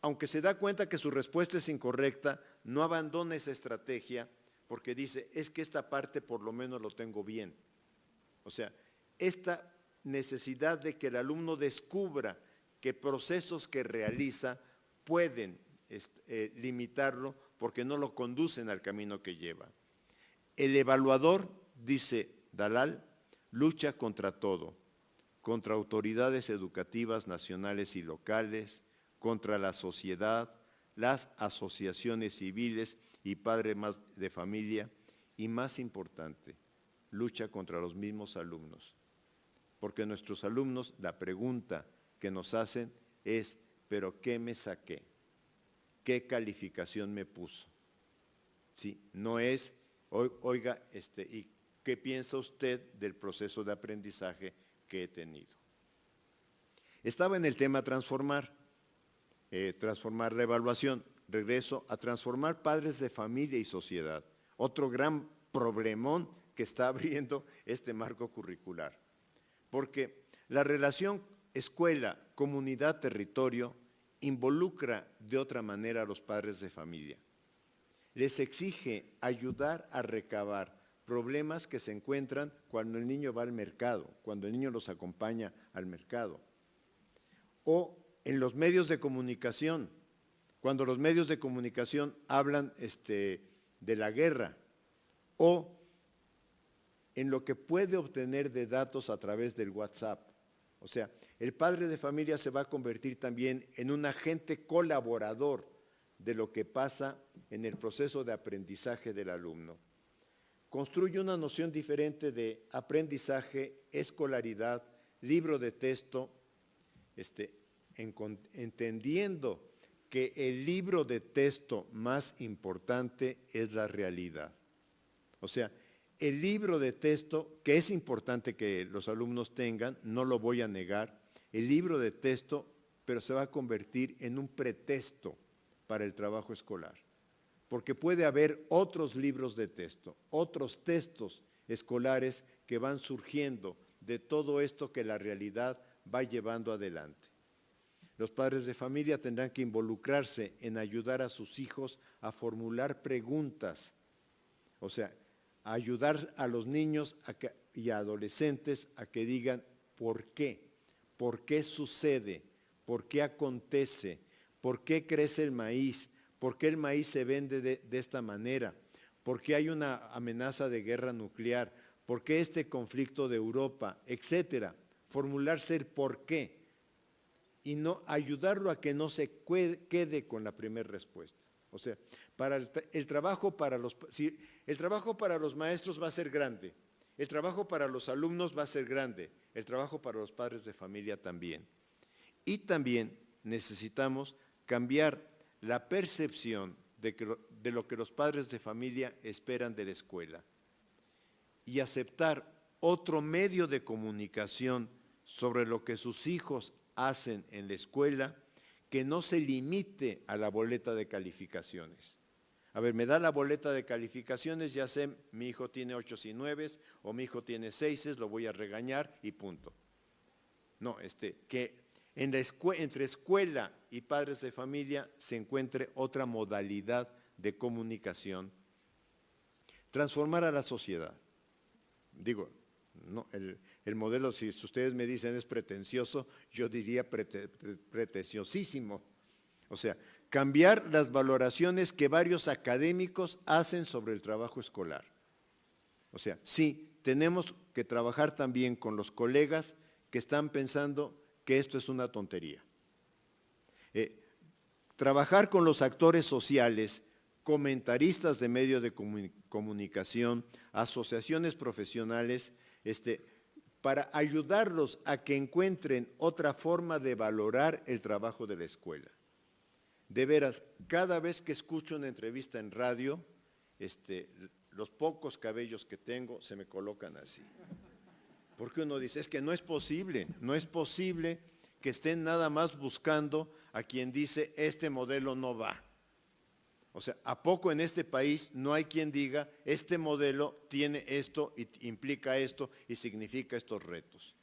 Aunque se da cuenta que su respuesta es incorrecta, no abandona esa estrategia porque dice, es que esta parte por lo menos lo tengo bien. O sea, esta necesidad de que el alumno descubra que procesos que realiza pueden limitarlo porque no lo conducen al camino que lleva. El evaluador, dice Dalal, lucha contra todo, contra autoridades educativas nacionales y locales, contra la sociedad, las asociaciones civiles y padres más de familia, y más importante, lucha contra los mismos alumnos. Porque nuestros alumnos, la pregunta que nos hacen es, ¿pero qué me saqué? ¿Qué calificación me puso? Sí, no es, oiga, ¿y qué piensa usted del proceso de aprendizaje que he tenido? Estaba en el tema transformar la evaluación. regreso, a transformar padres de familia y sociedad. Otro gran problemón que está abriendo este marco curricular. Porque la relación escuela, comunidad, territorio involucra de otra manera a los padres de familia. Les exige ayudar a recabar problemas que se encuentran cuando el niño va al mercado, cuando el niño los acompaña al mercado. O en los medios de comunicación, cuando los medios de comunicación hablan de la guerra, o en lo que puede obtener de datos a través del WhatsApp. O sea, el padre de familia se va a convertir también en un agente colaborador de lo que pasa en el proceso de aprendizaje del alumno. Construye una noción diferente de aprendizaje, escolaridad, libro de texto, entendiendo que el libro de texto más importante es la realidad. O sea, el libro de texto, que es importante que los alumnos tengan, no lo voy a negar, el libro de texto, pero se va a convertir en un pretexto para el trabajo escolar. Porque puede haber otros libros de texto, otros textos escolares que van surgiendo de todo esto que la realidad va llevando adelante. Los padres de familia tendrán que involucrarse en ayudar a sus hijos a formular preguntas, o sea, a ayudar a los niños y a adolescentes a que digan por qué sucede, por qué acontece, por qué crece el maíz, por qué el maíz se vende de esta manera, por qué hay una amenaza de guerra nuclear, por qué este conflicto de Europa, etcétera. Formularse el por qué y no ayudarlo a que no se quede con la primera respuesta. O sea, el trabajo para los maestros va a ser grande, el trabajo para los alumnos va a ser grande, el trabajo para los padres de familia también. Y también necesitamos cambiar la percepción de lo que los padres de familia esperan de la escuela y aceptar otro medio de comunicación sobre lo que sus hijos hacen en la escuela que no se limite a la boleta de calificaciones. A ver, me da la boleta de calificaciones, ya sé, mi hijo tiene 8 y 9 o mi hijo tiene 6, lo voy a regañar y punto. No, que entre escuela y padres de familia se encuentre otra modalidad de comunicación. Transformar a la sociedad. Digo, no, el modelo, si ustedes me dicen es pretencioso, yo diría pretenciosísimo. O sea, cambiar las valoraciones que varios académicos hacen sobre el trabajo escolar. O sea, sí, tenemos que trabajar también con los colegas que están pensando que esto es una tontería. Trabajar con los actores sociales, comentaristas de medios de comunicación, asociaciones profesionales, para ayudarlos a que encuentren otra forma de valorar el trabajo de la escuela. De veras, cada vez que escucho una entrevista en radio, los pocos cabellos que tengo se me colocan así. Porque uno dice, es que no es posible que estén nada más buscando a quien dice, este modelo no va. O sea, ¿a poco en este país no hay quien diga, este modelo tiene esto, implica esto y significa estos retos?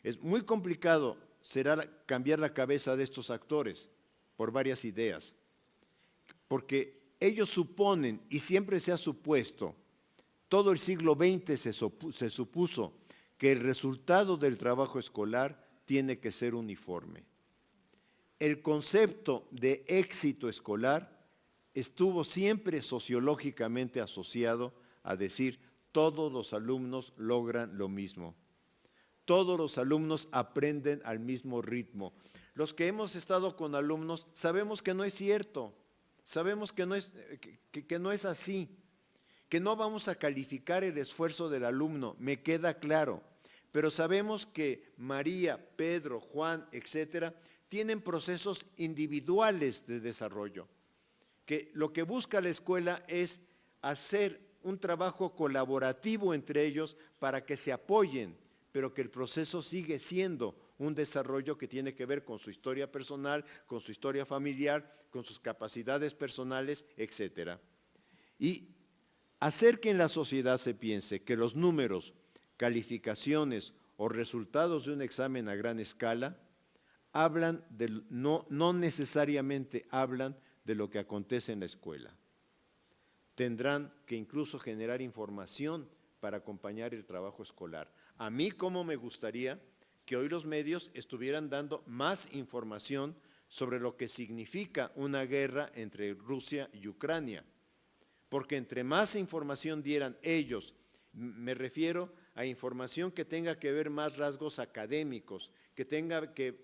Es muy complicado será cambiar la cabeza de estos actores por varias ideas, porque ellos suponen, y siempre se ha supuesto, todo el siglo XX se supuso que el resultado del trabajo escolar tiene que ser uniforme. El concepto de éxito escolar estuvo siempre sociológicamente asociado a decir todos los alumnos logran lo mismo. Todos los alumnos aprenden al mismo ritmo. Los que hemos estado con alumnos sabemos que no es cierto, sabemos que no es así, que no vamos a calificar el esfuerzo del alumno, me queda claro, pero sabemos que María, Pedro, Juan, etcétera, tienen procesos individuales de desarrollo, que lo que busca la escuela es hacer un trabajo colaborativo entre ellos para que se apoyen, pero que el proceso sigue siendo un desarrollo que tiene que ver con su historia personal, con su historia familiar, con sus capacidades personales, etc. Y hacer que en la sociedad se piense que los números, calificaciones o resultados de un examen a gran escala hablan no necesariamente hablan de lo que acontece en la escuela. Tendrán que incluso generar información para acompañar el trabajo escolar. A mí, como me gustaría que hoy los medios estuvieran dando más información sobre lo que significa una guerra entre Rusia y Ucrania, porque entre más información dieran ellos, me refiero a información que tenga que ver más rasgos académicos, que tenga que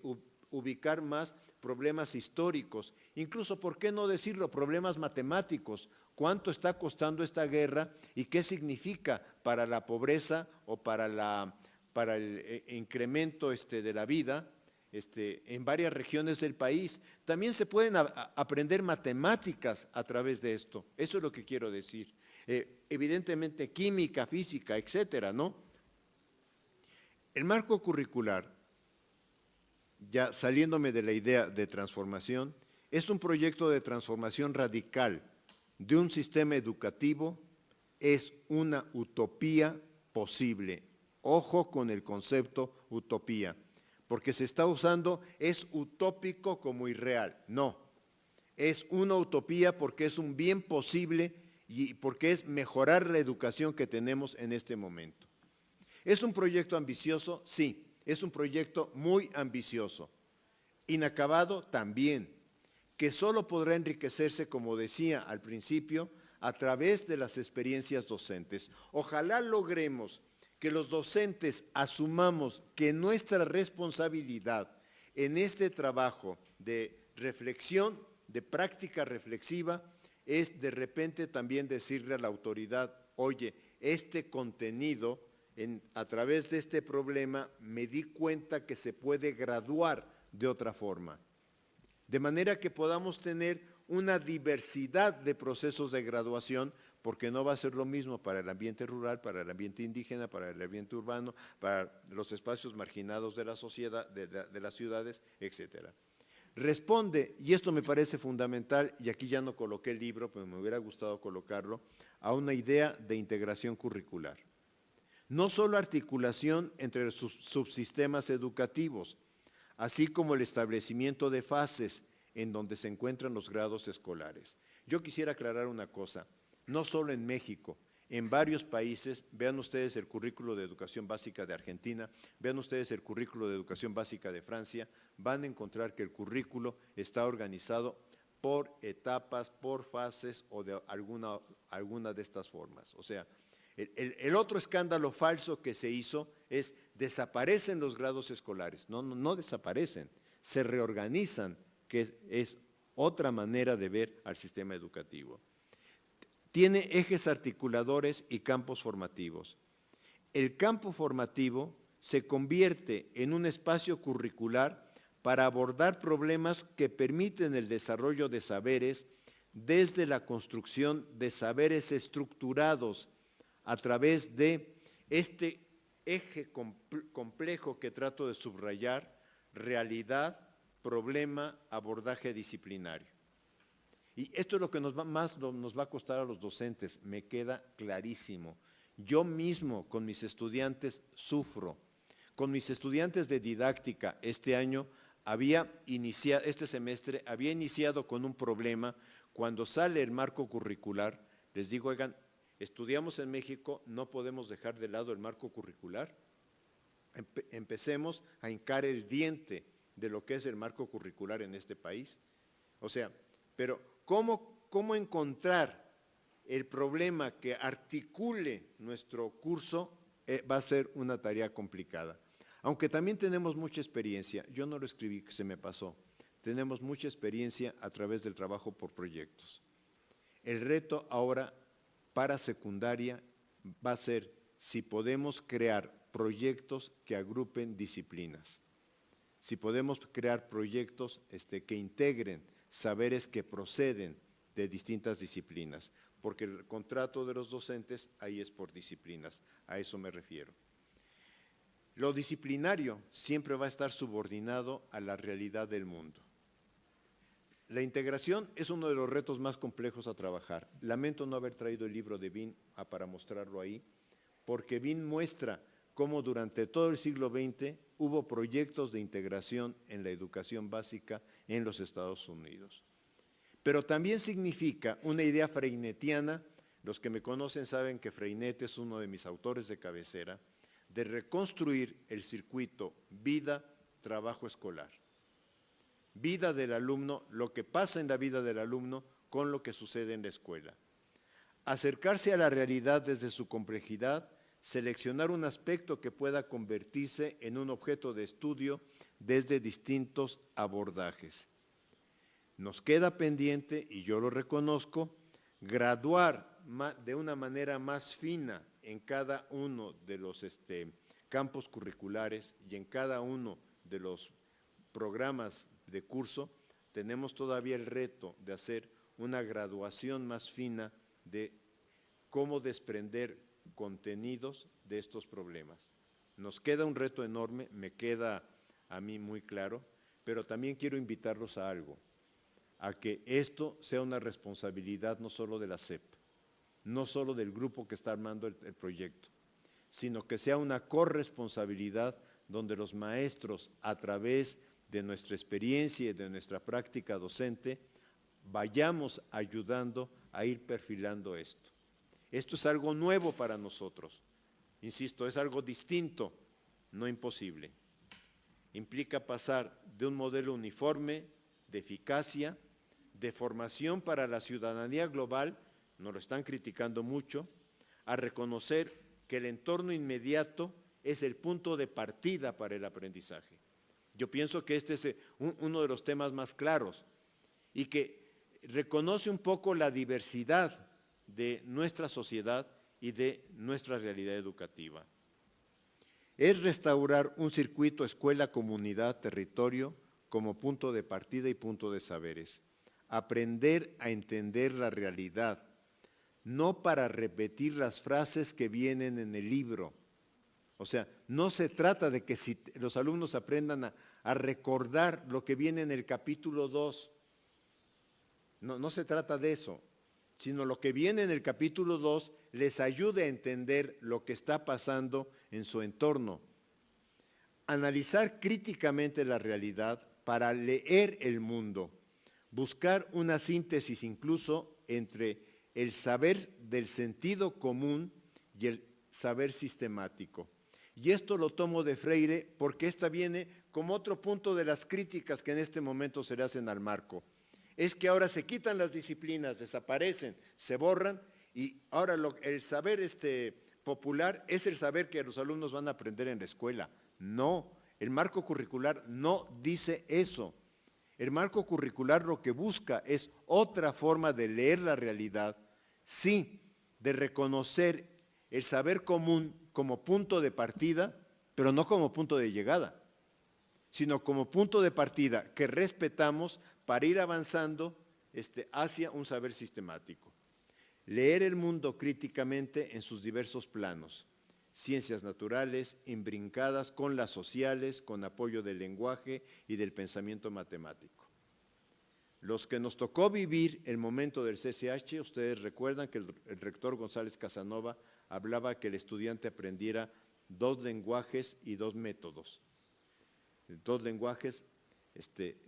ubicar más problemas históricos, incluso, ¿por qué no decirlo?, problemas matemáticos. ¿Cuánto está costando esta guerra y qué significa para la pobreza o para el incremento de la vida en varias regiones del país? También se pueden aprender matemáticas a través de esto. Eso es lo que quiero decir. Evidentemente química, física, etcétera, ¿no? El marco curricular, ya saliéndome de la idea de transformación, es un proyecto de transformación radical de un sistema educativo, es una utopía posible. Ojo con el concepto utopía, porque se está usando, es utópico como irreal. No, es una utopía porque es un bien posible y porque es mejorar la educación que tenemos en este momento. ¿Es un proyecto ambicioso? Sí, es un proyecto muy ambicioso. Inacabado también, que solo podrá enriquecerse, como decía al principio, a través de las experiencias docentes. Ojalá logremos que los docentes asumamos que nuestra responsabilidad en este trabajo de reflexión, de práctica reflexiva, es de repente también decirle a la autoridad, oye, este contenido, a través de este problema, me di cuenta que se puede graduar de otra forma. De manera que podamos tener una diversidad de procesos de graduación, porque no va a ser lo mismo para el ambiente rural, para el ambiente indígena, para el ambiente urbano, para los espacios marginados de la sociedad, de las ciudades, etc. Responde, y esto me parece fundamental, y aquí ya no coloqué el libro, pero me hubiera gustado colocarlo, a una idea de integración curricular. No solo articulación entre sus subsistemas educativos, así como el establecimiento de fases en donde se encuentran los grados escolares. Yo quisiera aclarar una cosa, no solo en México, en varios países, vean ustedes el currículo de educación básica de Argentina, vean ustedes el currículo de educación básica de Francia, van a encontrar que el currículo está organizado por etapas, por fases o de alguna de estas formas. O sea, el otro escándalo falso que se hizo es desaparecen los grados escolares. No desaparecen, se reorganizan, que es otra manera de ver al sistema educativo. Tiene ejes articuladores y campos formativos. El campo formativo se convierte en un espacio curricular para abordar problemas que permiten el desarrollo de saberes desde la construcción de saberes estructurados a través de este eje complejo que trato de subrayar: realidad, problema, abordaje disciplinario. Y esto es lo que más nos va a costar a los docentes, me queda clarísimo. Yo mismo con mis estudiantes sufro. Con mis estudiantes de didáctica este año este semestre había iniciado con un problema. Cuando sale el marco curricular, les digo, oigan, estudiamos en México, no podemos dejar de lado el marco curricular. Empecemos a hincar el diente de lo que es el marco curricular en este país. O sea, pero ¿cómo encontrar el problema que articule nuestro curso? Va a ser una tarea complicada. Aunque también tenemos mucha experiencia, yo no lo escribí, se me pasó, tenemos mucha experiencia a través del trabajo por proyectos. El reto ahora para secundaria va a ser si podemos crear proyectos que agrupen disciplinas, si podemos crear proyectos que integren saberes que proceden de distintas disciplinas, porque el contrato de los docentes ahí es por disciplinas, a eso me refiero. Lo disciplinario siempre va a estar subordinado a la realidad del mundo. La integración es uno de los retos más complejos a trabajar. Lamento no haber traído el libro de Bean para mostrarlo ahí, porque Bean muestra cómo durante todo el siglo XX hubo proyectos de integración en la educación básica en los Estados Unidos. Pero también significa una idea freinetiana. Los que me conocen saben que Freinet es uno de mis autores de cabecera, de reconstruir el circuito vida-trabajo escolar. Vida del alumno, lo que pasa en la vida del alumno con lo que sucede en la escuela. Acercarse a la realidad desde su complejidad, seleccionar un aspecto que pueda convertirse en un objeto de estudio desde distintos abordajes. Nos queda pendiente, y yo lo reconozco, graduar de una manera más fina en cada uno de los campos curriculares y en cada uno de los programas de curso. Tenemos todavía el reto de hacer una graduación más fina de cómo desprender contenidos de estos problemas. Nos queda un reto enorme, me queda a mí muy claro, pero también quiero invitarlos a algo, a que esto sea una responsabilidad no solo de la SEP, no solo del grupo que está armando el proyecto, sino que sea una corresponsabilidad donde los maestros, a través de nuestra experiencia y de nuestra práctica docente, vayamos ayudando a ir perfilando esto. Esto es algo nuevo para nosotros. Insisto, es algo distinto, no imposible. Implica pasar de un modelo uniforme, de eficacia, de formación para la ciudadanía global, nos lo están criticando mucho, a reconocer que el entorno inmediato es el punto de partida para el aprendizaje. Yo pienso que este es uno de los temas más claros y que reconoce un poco la diversidad de nuestra sociedad y de nuestra realidad educativa. Es restaurar un circuito escuela, comunidad, territorio como punto de partida y punto de saberes. Aprender a entender la realidad, no para repetir las frases que vienen en el libro. O sea, no se trata de que si los alumnos aprendan a recordar lo que viene en el capítulo 2. No se trata de eso, sino lo que viene en el capítulo 2 les ayude a entender lo que está pasando en su entorno. Analizar críticamente la realidad para leer el mundo. Buscar una síntesis incluso entre el saber del sentido común y el saber sistemático. Y esto lo tomo de Freire porque esta viene como otro punto de las críticas que en este momento se le hacen al marco. Es que ahora se quitan las disciplinas, desaparecen, se borran y ahora el saber popular es el saber que los alumnos van a aprender en la escuela. No, el marco curricular no dice eso. El marco curricular lo que busca es otra forma de leer la realidad, sí, de reconocer el saber común como punto de partida, pero no como punto de llegada, sino como punto de partida que respetamos para ir avanzando hacia un saber sistemático. Leer el mundo críticamente en sus diversos planos, ciencias naturales, imbrincadas con las sociales, con apoyo del lenguaje y del pensamiento matemático. Los que nos tocó vivir el momento del CCH, ustedes recuerdan que el rector González Casanova hablaba que el estudiante aprendiera 2 lenguajes y 2 métodos. 2 lenguajes,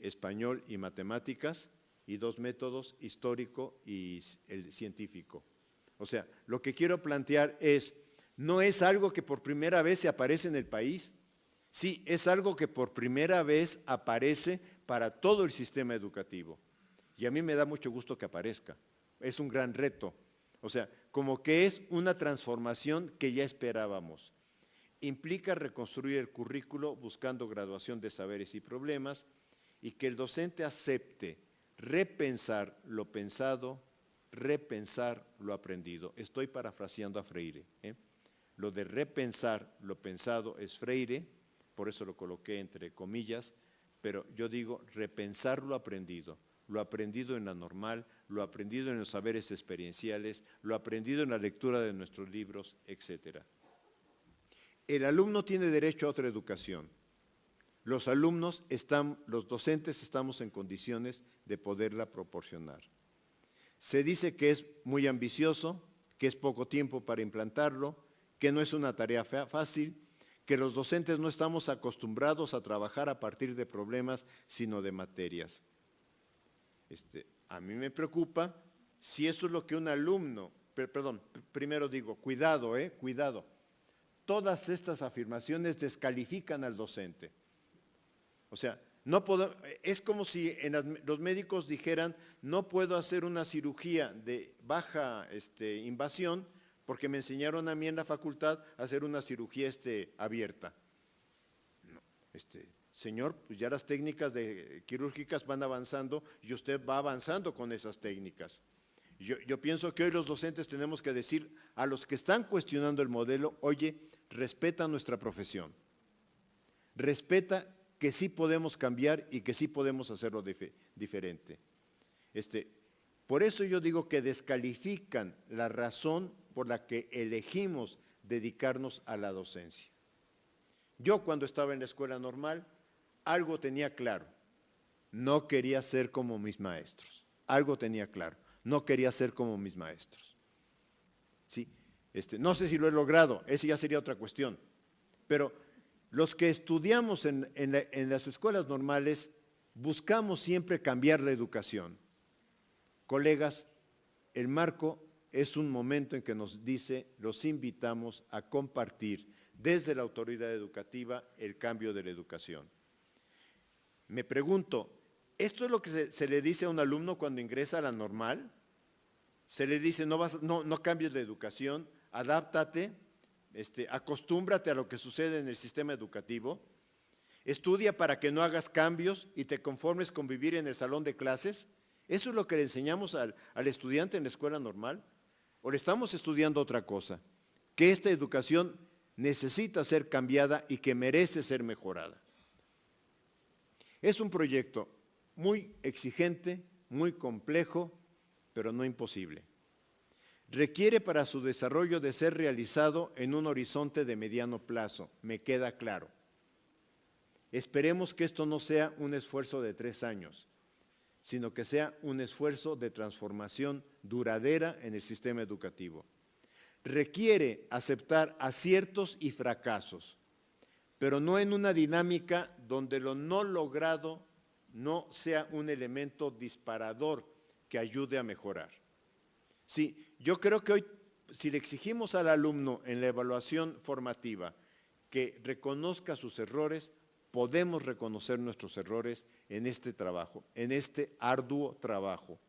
español y matemáticas, y 2 métodos, histórico y el científico. O sea, lo que quiero plantear es, no es algo que por primera vez se aparece en el país, sí, es algo que por primera vez aparece para todo el sistema educativo. Y a mí me da mucho gusto que aparezca, es un gran reto. O sea, como que es una transformación que ya esperábamos. Implica reconstruir el currículo buscando graduación de saberes y problemas y que el docente acepte repensar lo pensado, repensar lo aprendido. Estoy parafraseando a Freire. Lo de repensar lo pensado es Freire, por eso lo coloqué entre comillas, pero yo digo repensar lo aprendido en la normal, lo aprendido en los saberes experienciales, lo aprendido en la lectura de nuestros libros, etc. el alumno tiene derecho a otra educación. Los docentes estamos en condiciones de poderla proporcionar. Se dice que es muy ambicioso, que es poco tiempo para implantarlo, que no es una tarea fácil, que los docentes no estamos acostumbrados a trabajar a partir de problemas, sino de materias. A mí me preocupa si eso es lo que un alumno, primero digo, cuidado, cuidado. Todas estas afirmaciones descalifican al docente. O sea, es como si los médicos dijeran, no puedo hacer una cirugía de baja invasión porque me enseñaron a mí en la facultad a hacer una cirugía abierta. No, señor, pues ya las técnicas quirúrgicas van avanzando y usted va avanzando con esas técnicas. Yo pienso que hoy los docentes tenemos que decir a los que están cuestionando el modelo, oye, respeta nuestra profesión, respeta que sí podemos cambiar y que sí podemos hacerlo diferente. Por eso yo digo que descalifican la razón por la que elegimos dedicarnos a la docencia. Yo cuando estaba en la escuela normal, algo tenía claro, no quería ser como mis maestros, algo tenía claro, no quería ser como mis maestros. ¿Sí? No sé si lo he logrado, esa ya sería otra cuestión, pero los que estudiamos en las escuelas normales buscamos siempre cambiar la educación. Colegas, el marco es un momento en que nos dice, los invitamos a compartir desde la autoridad educativa el cambio de la educación. Me pregunto, ¿esto es lo que se le dice a un alumno cuando ingresa a la normal? Se le dice, no cambies la educación, adáptate, acostúmbrate a lo que sucede en el sistema educativo, estudia para que no hagas cambios y te conformes con vivir en el salón de clases. ¿Eso es lo que le enseñamos al estudiante en la escuela normal? ¿O le estamos estudiando otra cosa? Que esta educación necesita ser cambiada y que merece ser mejorada. Es un proyecto muy exigente, muy complejo, pero no imposible. Requiere para su desarrollo de ser realizado en un horizonte de mediano plazo, me queda claro. Esperemos que esto no sea un esfuerzo de 3 años, sino que sea un esfuerzo de transformación duradera en el sistema educativo. Requiere aceptar aciertos y fracasos, pero no en una dinámica donde lo no logrado no sea un elemento disparador que ayude a mejorar. Sí, yo creo que hoy, si le exigimos al alumno en la evaluación formativa que reconozca sus errores, podemos reconocer nuestros errores en este trabajo, en este arduo trabajo.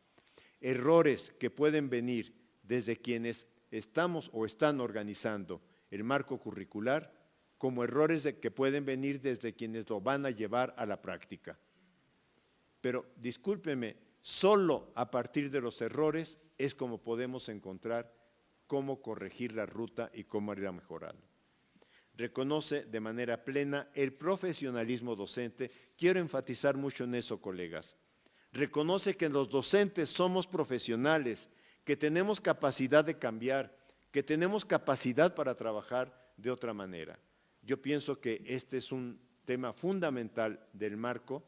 Errores que pueden venir desde quienes estamos o están organizando el marco curricular, como errores que pueden venir desde quienes lo van a llevar a la práctica. Pero discúlpeme, solo a partir de los errores es como podemos encontrar cómo corregir la ruta y cómo irla mejorando. Reconoce de manera plena el profesionalismo docente. Quiero enfatizar mucho en eso, colegas. Reconoce que los docentes somos profesionales, que tenemos capacidad de cambiar, que tenemos capacidad para trabajar de otra manera. Yo pienso que este es un tema fundamental del marco,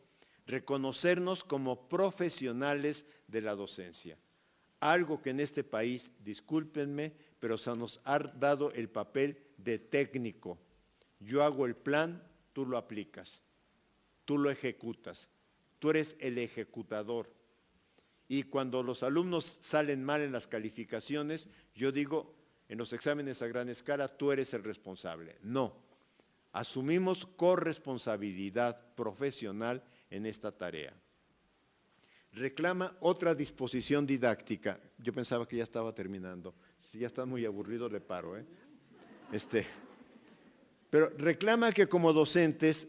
reconocernos como profesionales de la docencia. Algo que en este país, discúlpenme, pero se nos ha dado el papel de técnico. Yo hago el plan, tú lo aplicas, tú lo ejecutas, tú eres el ejecutador. Y cuando los alumnos salen mal en las calificaciones, yo digo, en los exámenes a gran escala, tú eres el responsable. No, asumimos corresponsabilidad profesional en esta tarea. Reclama otra disposición didáctica. Yo pensaba que ya estaba terminando. Si ya está muy aburrido, le paro. Pero reclama que como docentes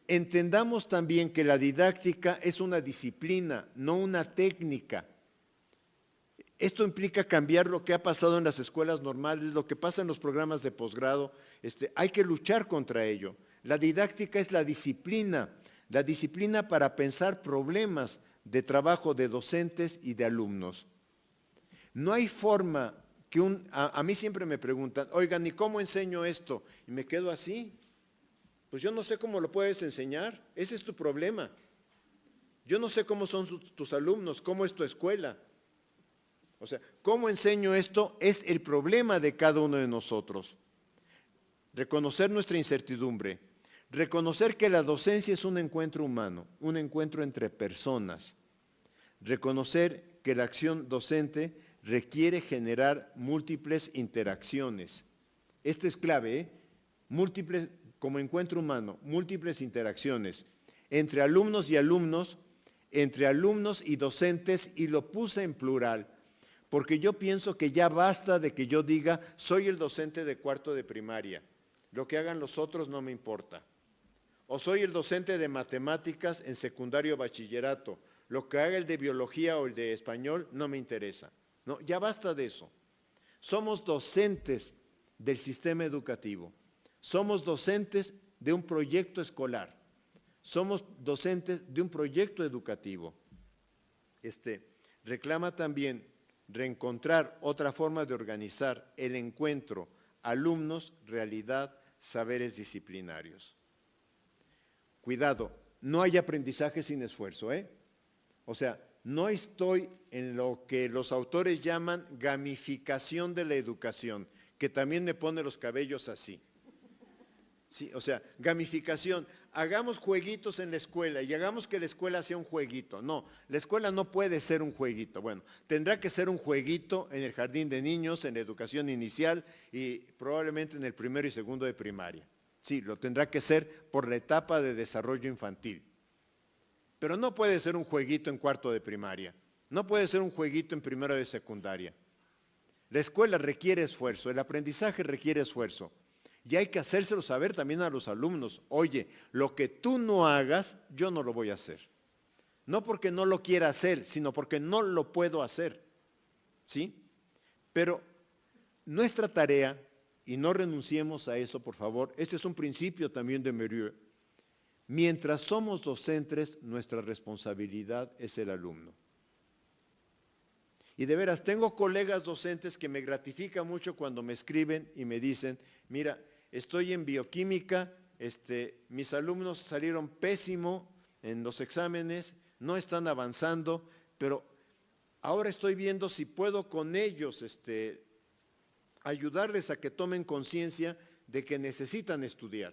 entendamos también que la didáctica es una disciplina, no una técnica. Esto implica cambiar lo que ha pasado en las escuelas normales, lo que pasa en los programas de posgrado. Hay que luchar contra ello. La didáctica es la disciplina para pensar problemas de trabajo de docentes y de alumnos. No hay forma que a mí siempre me preguntan, oigan, ¿y cómo enseño esto? Y me quedo así. Pues yo no sé cómo lo puedes enseñar, ese es tu problema. Yo no sé cómo son tus alumnos, cómo es tu escuela. O sea, ¿cómo enseño esto? Es el problema de cada uno de nosotros. Reconocer nuestra incertidumbre, reconocer que la docencia es un encuentro humano, un encuentro entre personas. Reconocer que la acción docente requiere generar múltiples interacciones. Esto es clave, ¿eh? Múltiples, como encuentro humano, múltiples interacciones entre alumnos y alumnos, entre alumnos y docentes, y lo puse en plural, porque yo pienso que ya basta de que yo diga, soy el docente de cuarto de primaria, lo que hagan los otros no me importa. O soy el docente de matemáticas en secundario bachillerato, lo que haga el de biología o el de español no me interesa. No, ya basta de eso. Somos docentes del sistema educativo, somos docentes de un proyecto escolar, somos docentes de un proyecto educativo. Reclama también reencontrar otra forma de organizar el encuentro alumnos, realidad, saberes disciplinarios. Cuidado, no hay aprendizaje sin esfuerzo, ¿eh? O sea, no estoy en lo que los autores llaman gamificación de la educación, que también me pone los cabellos así. Sí, o sea, gamificación, hagamos jueguitos en la escuela y hagamos que la escuela sea un jueguito. No, la escuela no puede ser un jueguito. Bueno, tendrá que ser un jueguito en el jardín de niños, en la educación inicial y probablemente en el primero y segundo de primaria. Sí, lo tendrá que ser por la etapa de desarrollo infantil. Pero no puede ser un jueguito en cuarto de primaria, no puede ser un jueguito en primero de secundaria. La escuela requiere esfuerzo, el aprendizaje requiere esfuerzo. Y hay que hacérselo saber también a los alumnos. Oye, lo que tú no hagas, yo no lo voy a hacer. No porque no lo quiera hacer, sino porque no lo puedo hacer. ¿Sí? Pero nuestra tarea, y no renunciemos a eso, por favor, este es un principio también de Mérieux. Mientras somos docentes, nuestra responsabilidad es el alumno. Y de veras, tengo colegas docentes que me gratifica mucho cuando me escriben y me dicen, mira, estoy en bioquímica, mis alumnos salieron pésimo en los exámenes, no están avanzando, pero ahora estoy viendo si puedo con ellos ayudarles a que tomen conciencia de que necesitan estudiar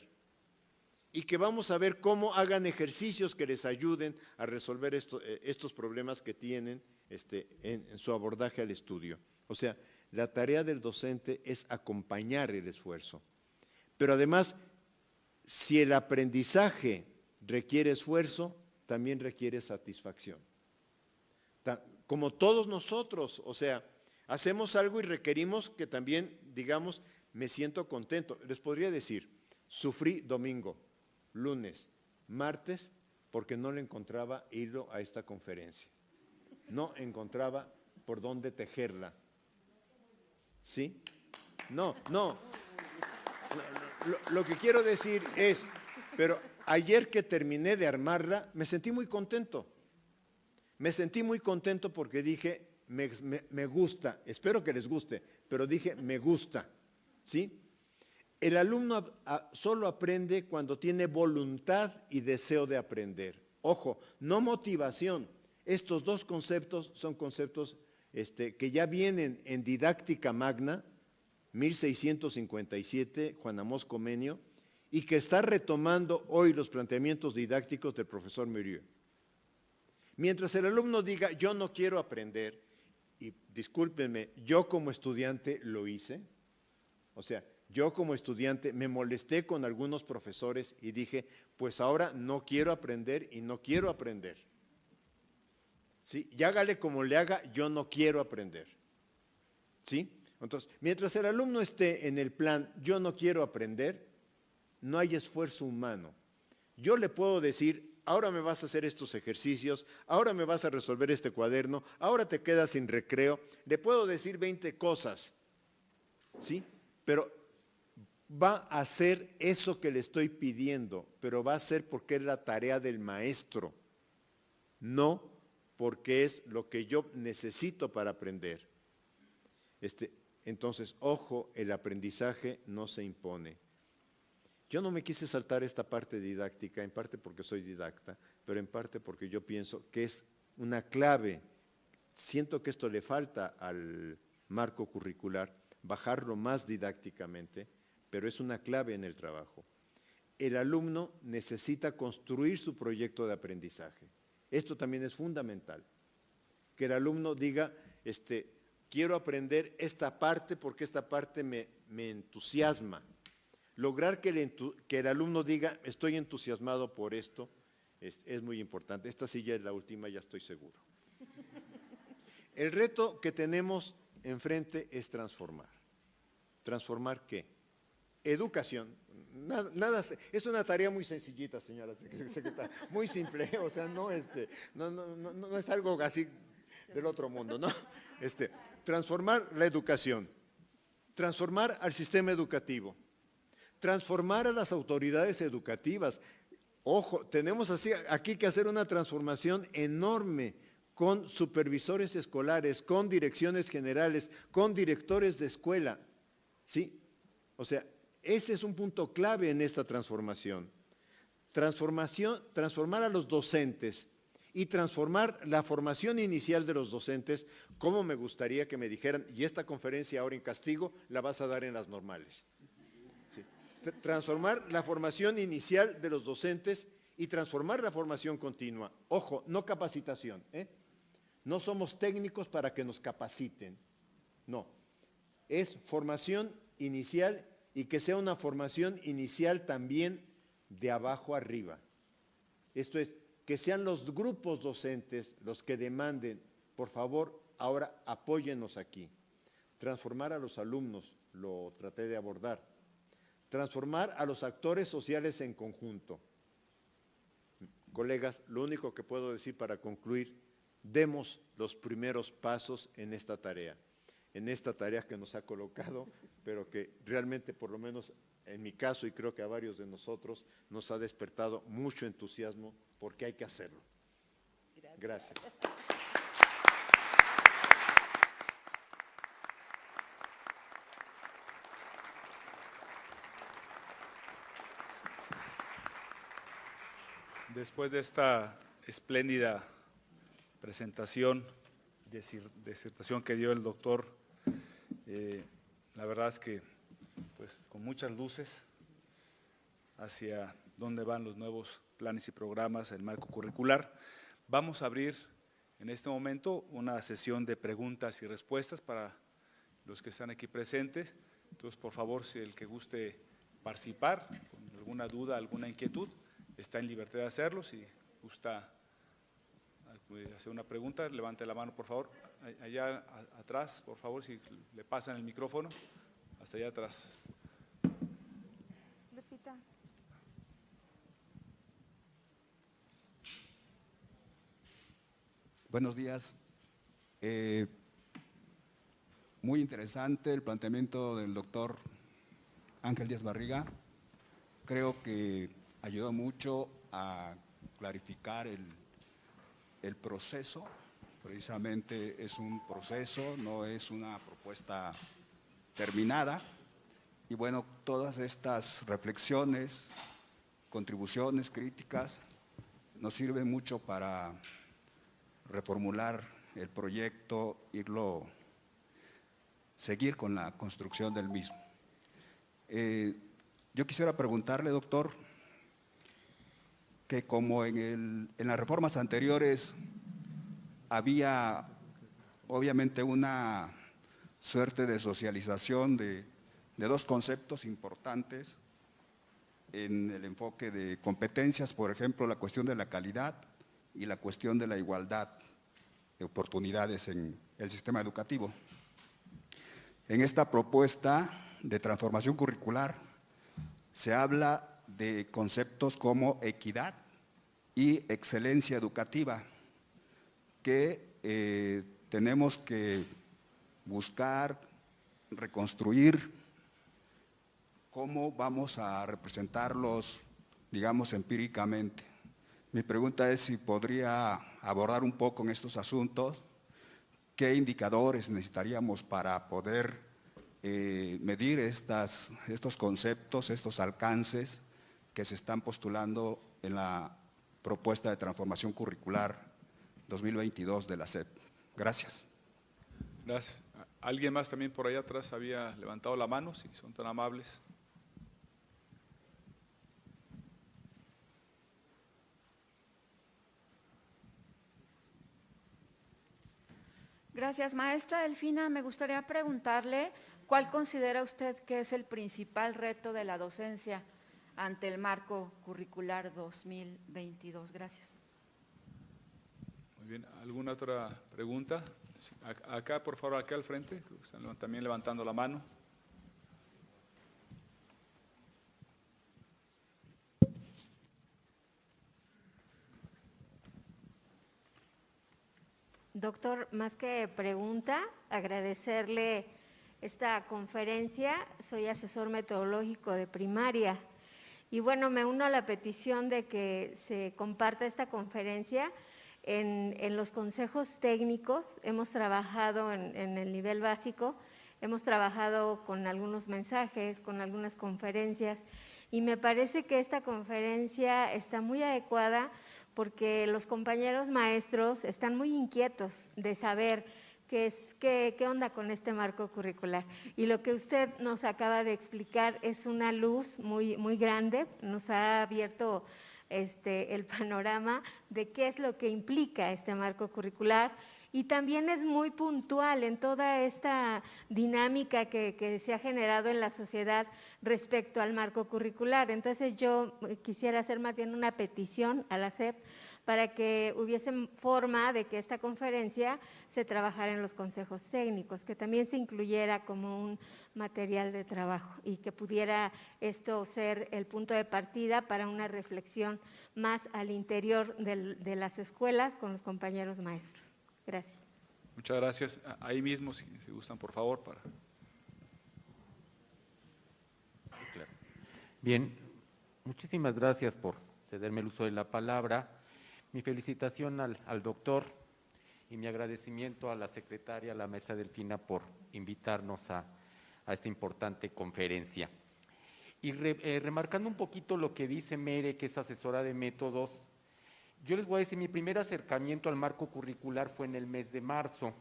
y que vamos a ver cómo hagan ejercicios que les ayuden a resolver estos problemas que tienen en su abordaje al estudio. O sea, la tarea del docente es acompañar el esfuerzo. Pero además, si el aprendizaje requiere esfuerzo, también requiere satisfacción. Como todos nosotros, o sea, hacemos algo y requerimos que también, digamos, me siento contento. Les podría decir, sufrí domingo, lunes, martes, porque no le encontraba hilo a esta conferencia. No encontraba por dónde tejerla. ¿Sí? No. Lo que quiero decir es, pero ayer que terminé de armarla, me sentí muy contento. Me sentí muy contento porque dije, me gusta, espero que les guste, pero dije, me gusta. ¿Sí? El alumno solo aprende cuando tiene voluntad y deseo de aprender. Ojo, no motivación. Estos dos conceptos son conceptos que ya vienen en Didáctica Magna, 1657, Juan Amós Comenio, y que está retomando hoy los planteamientos didácticos del profesor Mérieux. Mientras el alumno diga, yo no quiero aprender, y discúlpenme, yo como estudiante lo hice, o sea, yo como estudiante me molesté con algunos profesores y dije, pues ahora no quiero aprender y no quiero aprender. ¿Sí? Y hágale como le haga, yo no quiero aprender. ¿Sí? Entonces, mientras el alumno esté en el plan, yo no quiero aprender, no hay esfuerzo humano. Yo le puedo decir, ahora me vas a hacer estos ejercicios, ahora me vas a resolver este cuaderno, ahora te quedas sin recreo, le puedo decir 20 cosas, ¿sí? Pero va a hacer eso que le estoy pidiendo, pero va a ser porque es la tarea del maestro, no porque es lo que yo necesito para aprender. Entonces, ojo, el aprendizaje no se impone. Yo no me quise saltar esta parte didáctica, en parte porque soy didacta, pero en parte porque yo pienso que es una clave. Siento que esto le falta al marco curricular, bajarlo más didácticamente, pero es una clave en el trabajo. El alumno necesita construir su proyecto de aprendizaje. Esto también es fundamental. Que el alumno diga, quiero aprender esta parte porque esta parte me entusiasma. Lograr que el alumno diga, estoy entusiasmado por esto, es muy importante. Esta sí ya es la última, ya estoy seguro. El reto que tenemos enfrente es transformar. ¿Transformar qué? Educación. Nada, es una tarea muy sencillita, señora secretaria, muy simple, o sea, no es algo así del otro mundo, ¿no? Transformar la educación, transformar al sistema educativo, transformar a las autoridades educativas. Ojo, tenemos aquí que hacer una transformación enorme con supervisores escolares, con direcciones generales, con directores de escuela, ¿sí? O sea, ese es un punto clave en esta transformación. Transformar a los docentes y transformar la formación inicial de los docentes, como me gustaría que me dijeran, y esta conferencia ahora en castigo la vas a dar en las normales. ¿Sí? Transformar la formación inicial de los docentes y transformar la formación continua. Ojo, no capacitación, ¿eh? No somos técnicos para que nos capaciten, no. Es formación inicial y que sea una formación inicial también de abajo arriba. Esto es, que sean los grupos docentes los que demanden, por favor, ahora apóyennos aquí. Transformar a los alumnos, lo traté de abordar. Transformar a los actores sociales en conjunto. Colegas, lo único que puedo decir para concluir, demos los primeros pasos en esta tarea que nos ha colocado, pero que realmente, por lo menos en mi caso, y creo que a varios de nosotros, nos ha despertado mucho entusiasmo porque hay que hacerlo. Gracias. Después de esta espléndida presentación, disertación que dio el doctor, la verdad es que pues, con muchas luces hacia dónde van los nuevos planes y programas, el marco curricular. Vamos a abrir en este momento una sesión de preguntas y respuestas para los que están aquí presentes. Entonces, por favor, si el que guste participar, con alguna duda, alguna inquietud, está en libertad de hacerlo. Si gusta hacer una pregunta, levante la mano, por favor. Allá atrás, por favor, si le pasan el micrófono, hasta allá atrás. Lupita. Buenos días. Muy interesante el planteamiento del doctor Ángel Díaz Barriga. Creo que ayudó mucho a clarificar el proceso. Precisamente es un proceso, no es una propuesta terminada. Y bueno, todas estas reflexiones, contribuciones, críticas, nos sirven mucho para reformular el proyecto, seguir con la construcción del mismo. Yo quisiera preguntarle, doctor, que como en las reformas anteriores había obviamente una suerte de socialización de dos conceptos importantes en el enfoque de competencias, por ejemplo, la cuestión de la calidad y la cuestión de la igualdad de oportunidades en el sistema educativo. En esta propuesta de transformación curricular se habla de conceptos como equidad y excelencia educativa, que tenemos que buscar, reconstruir cómo vamos a representarlos, digamos, empíricamente. Mi pregunta es si podría abordar un poco en estos asuntos, qué indicadores necesitaríamos para poder medir estos conceptos, estos alcances que se están postulando en la propuesta de transformación curricular 2022 de la SEP. Gracias. Gracias. ¿Alguien más también por allá atrás había levantado la mano? Si son tan amables. Gracias, maestra Delfina. Me gustaría preguntarle cuál considera usted que es el principal reto de la docencia ante el marco curricular 2022. Gracias. Muy bien. ¿Alguna otra pregunta? Acá, por favor, acá al frente. Están también levantando la mano. Doctor, más que pregunta, agradecerle esta conferencia. Soy asesor metodológico de primaria y bueno, me uno a la petición de que se comparta esta conferencia en los consejos técnicos. Hemos trabajado en el nivel básico, hemos trabajado con algunos mensajes, con algunas conferencias y me parece que esta conferencia está muy adecuada porque los compañeros maestros están muy inquietos de saber qué onda con este marco curricular. Y lo que usted nos acaba de explicar es una luz muy grande, nos ha abierto el panorama de qué es lo que implica este marco curricular y también es muy puntual en toda esta dinámica que se ha generado en la sociedad respecto al marco curricular. Entonces yo quisiera hacer más bien una petición a la SEP para que hubiese forma de que esta conferencia se trabajara en los consejos técnicos, que también se incluyera como un material de trabajo y que pudiera esto ser el punto de partida para una reflexión más al interior de las escuelas con los compañeros maestros. Gracias. Muchas gracias. Ahí mismo, si gustan, por favor. Bien, muchísimas gracias por cederme el uso de la palabra. Mi felicitación al doctor y mi agradecimiento a la secretaria, la maestra Delfina, por invitarnos a esta importante conferencia. Y remarcando un poquito lo que dice Mere, que es asesora de métodos, yo les voy a decir, mi primer acercamiento al marco curricular fue en el mes de marzo.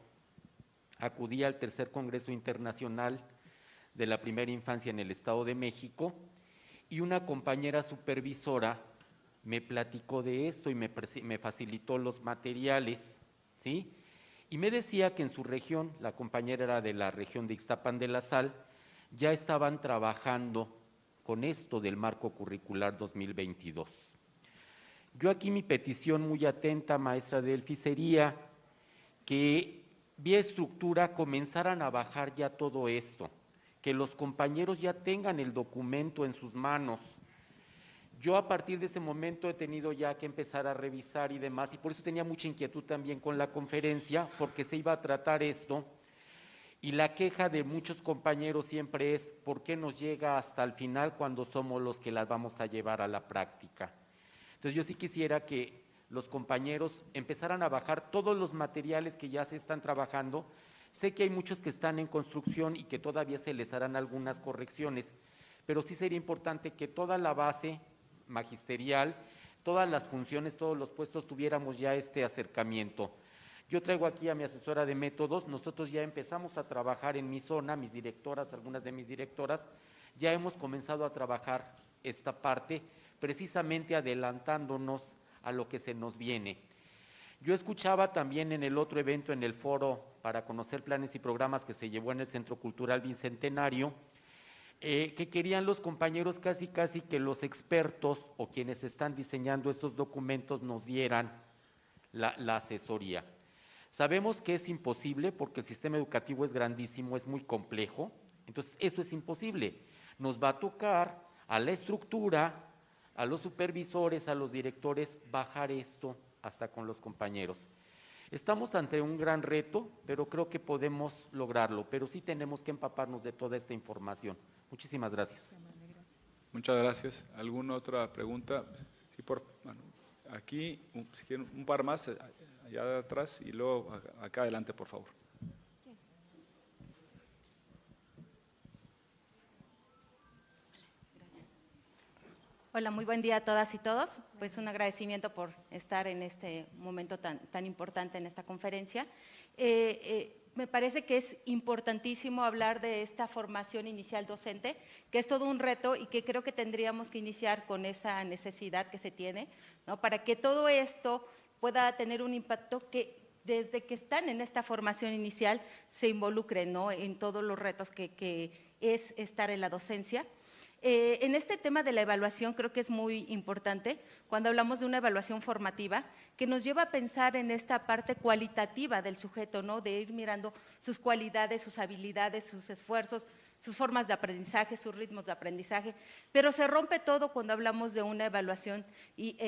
Acudí al tercer Congreso Internacional de la Primera Infancia en el Estado de México y una compañera supervisora me platicó de esto y me facilitó los materiales, ¿sí? Y me decía que en su región, la compañera era de la región de Ixtapan de la Sal, ya estaban trabajando con esto del marco curricular 2022. Yo aquí mi petición muy atenta, maestra Delfi, sería que vía estructura comenzaran a bajar ya todo esto, que los compañeros ya tengan el documento en sus manos. Yo a partir de ese momento he tenido ya que empezar a revisar y demás, y por eso tenía mucha inquietud también con la conferencia, porque se iba a tratar esto, y la queja de muchos compañeros siempre es, ¿por qué nos llega hasta el final cuando somos los que las vamos a llevar a la práctica? Entonces yo sí quisiera que los compañeros empezaran a bajar todos los materiales que ya se están trabajando. Sé que hay muchos que están en construcción y que todavía se les harán algunas correcciones, pero sí sería importante que toda la base magisterial, todas las funciones, todos los puestos tuviéramos ya este acercamiento. Yo traigo aquí a mi asesora de métodos, nosotros ya empezamos a trabajar en mi zona, mis directoras, algunas de mis directoras, ya hemos comenzado a trabajar esta parte, precisamente adelantándonos a lo que se nos viene. Yo escuchaba también en el otro evento, en el foro para conocer planes y programas que se llevó en el Centro Cultural Bicentenario, que querían los compañeros casi que los expertos o quienes están diseñando estos documentos nos dieran la asesoría. Sabemos que es imposible porque el sistema educativo es grandísimo, es muy complejo, entonces eso es imposible. Nos va a tocar a la estructura, a los supervisores, a los directores, bajar esto hasta con los compañeros. Estamos ante un gran reto, pero creo que podemos lograrlo, pero sí tenemos que empaparnos de toda esta información. Muchísimas gracias. Muchas gracias. ¿Alguna otra pregunta? Sí, bueno, aquí, si quieren, un par más, allá atrás, y luego acá adelante, por favor. Hola, muy buen día a todas y todos. Pues un agradecimiento por estar en este momento tan importante en esta conferencia. Me parece que es importantísimo hablar de esta formación inicial docente, que es todo un reto y que creo que tendríamos que iniciar con esa necesidad que se tiene, ¿no? Para que todo esto pueda tener un impacto que desde que están en esta formación inicial se involucren, ¿no? En todos los retos que es estar en la docencia. En este tema de la evaluación creo que es muy importante cuando hablamos de una evaluación formativa que nos lleva a pensar en esta parte cualitativa del sujeto, ¿no? De ir mirando sus cualidades, sus habilidades, sus esfuerzos, sus formas de aprendizaje, sus ritmos de aprendizaje, pero se rompe todo cuando hablamos de una evaluación y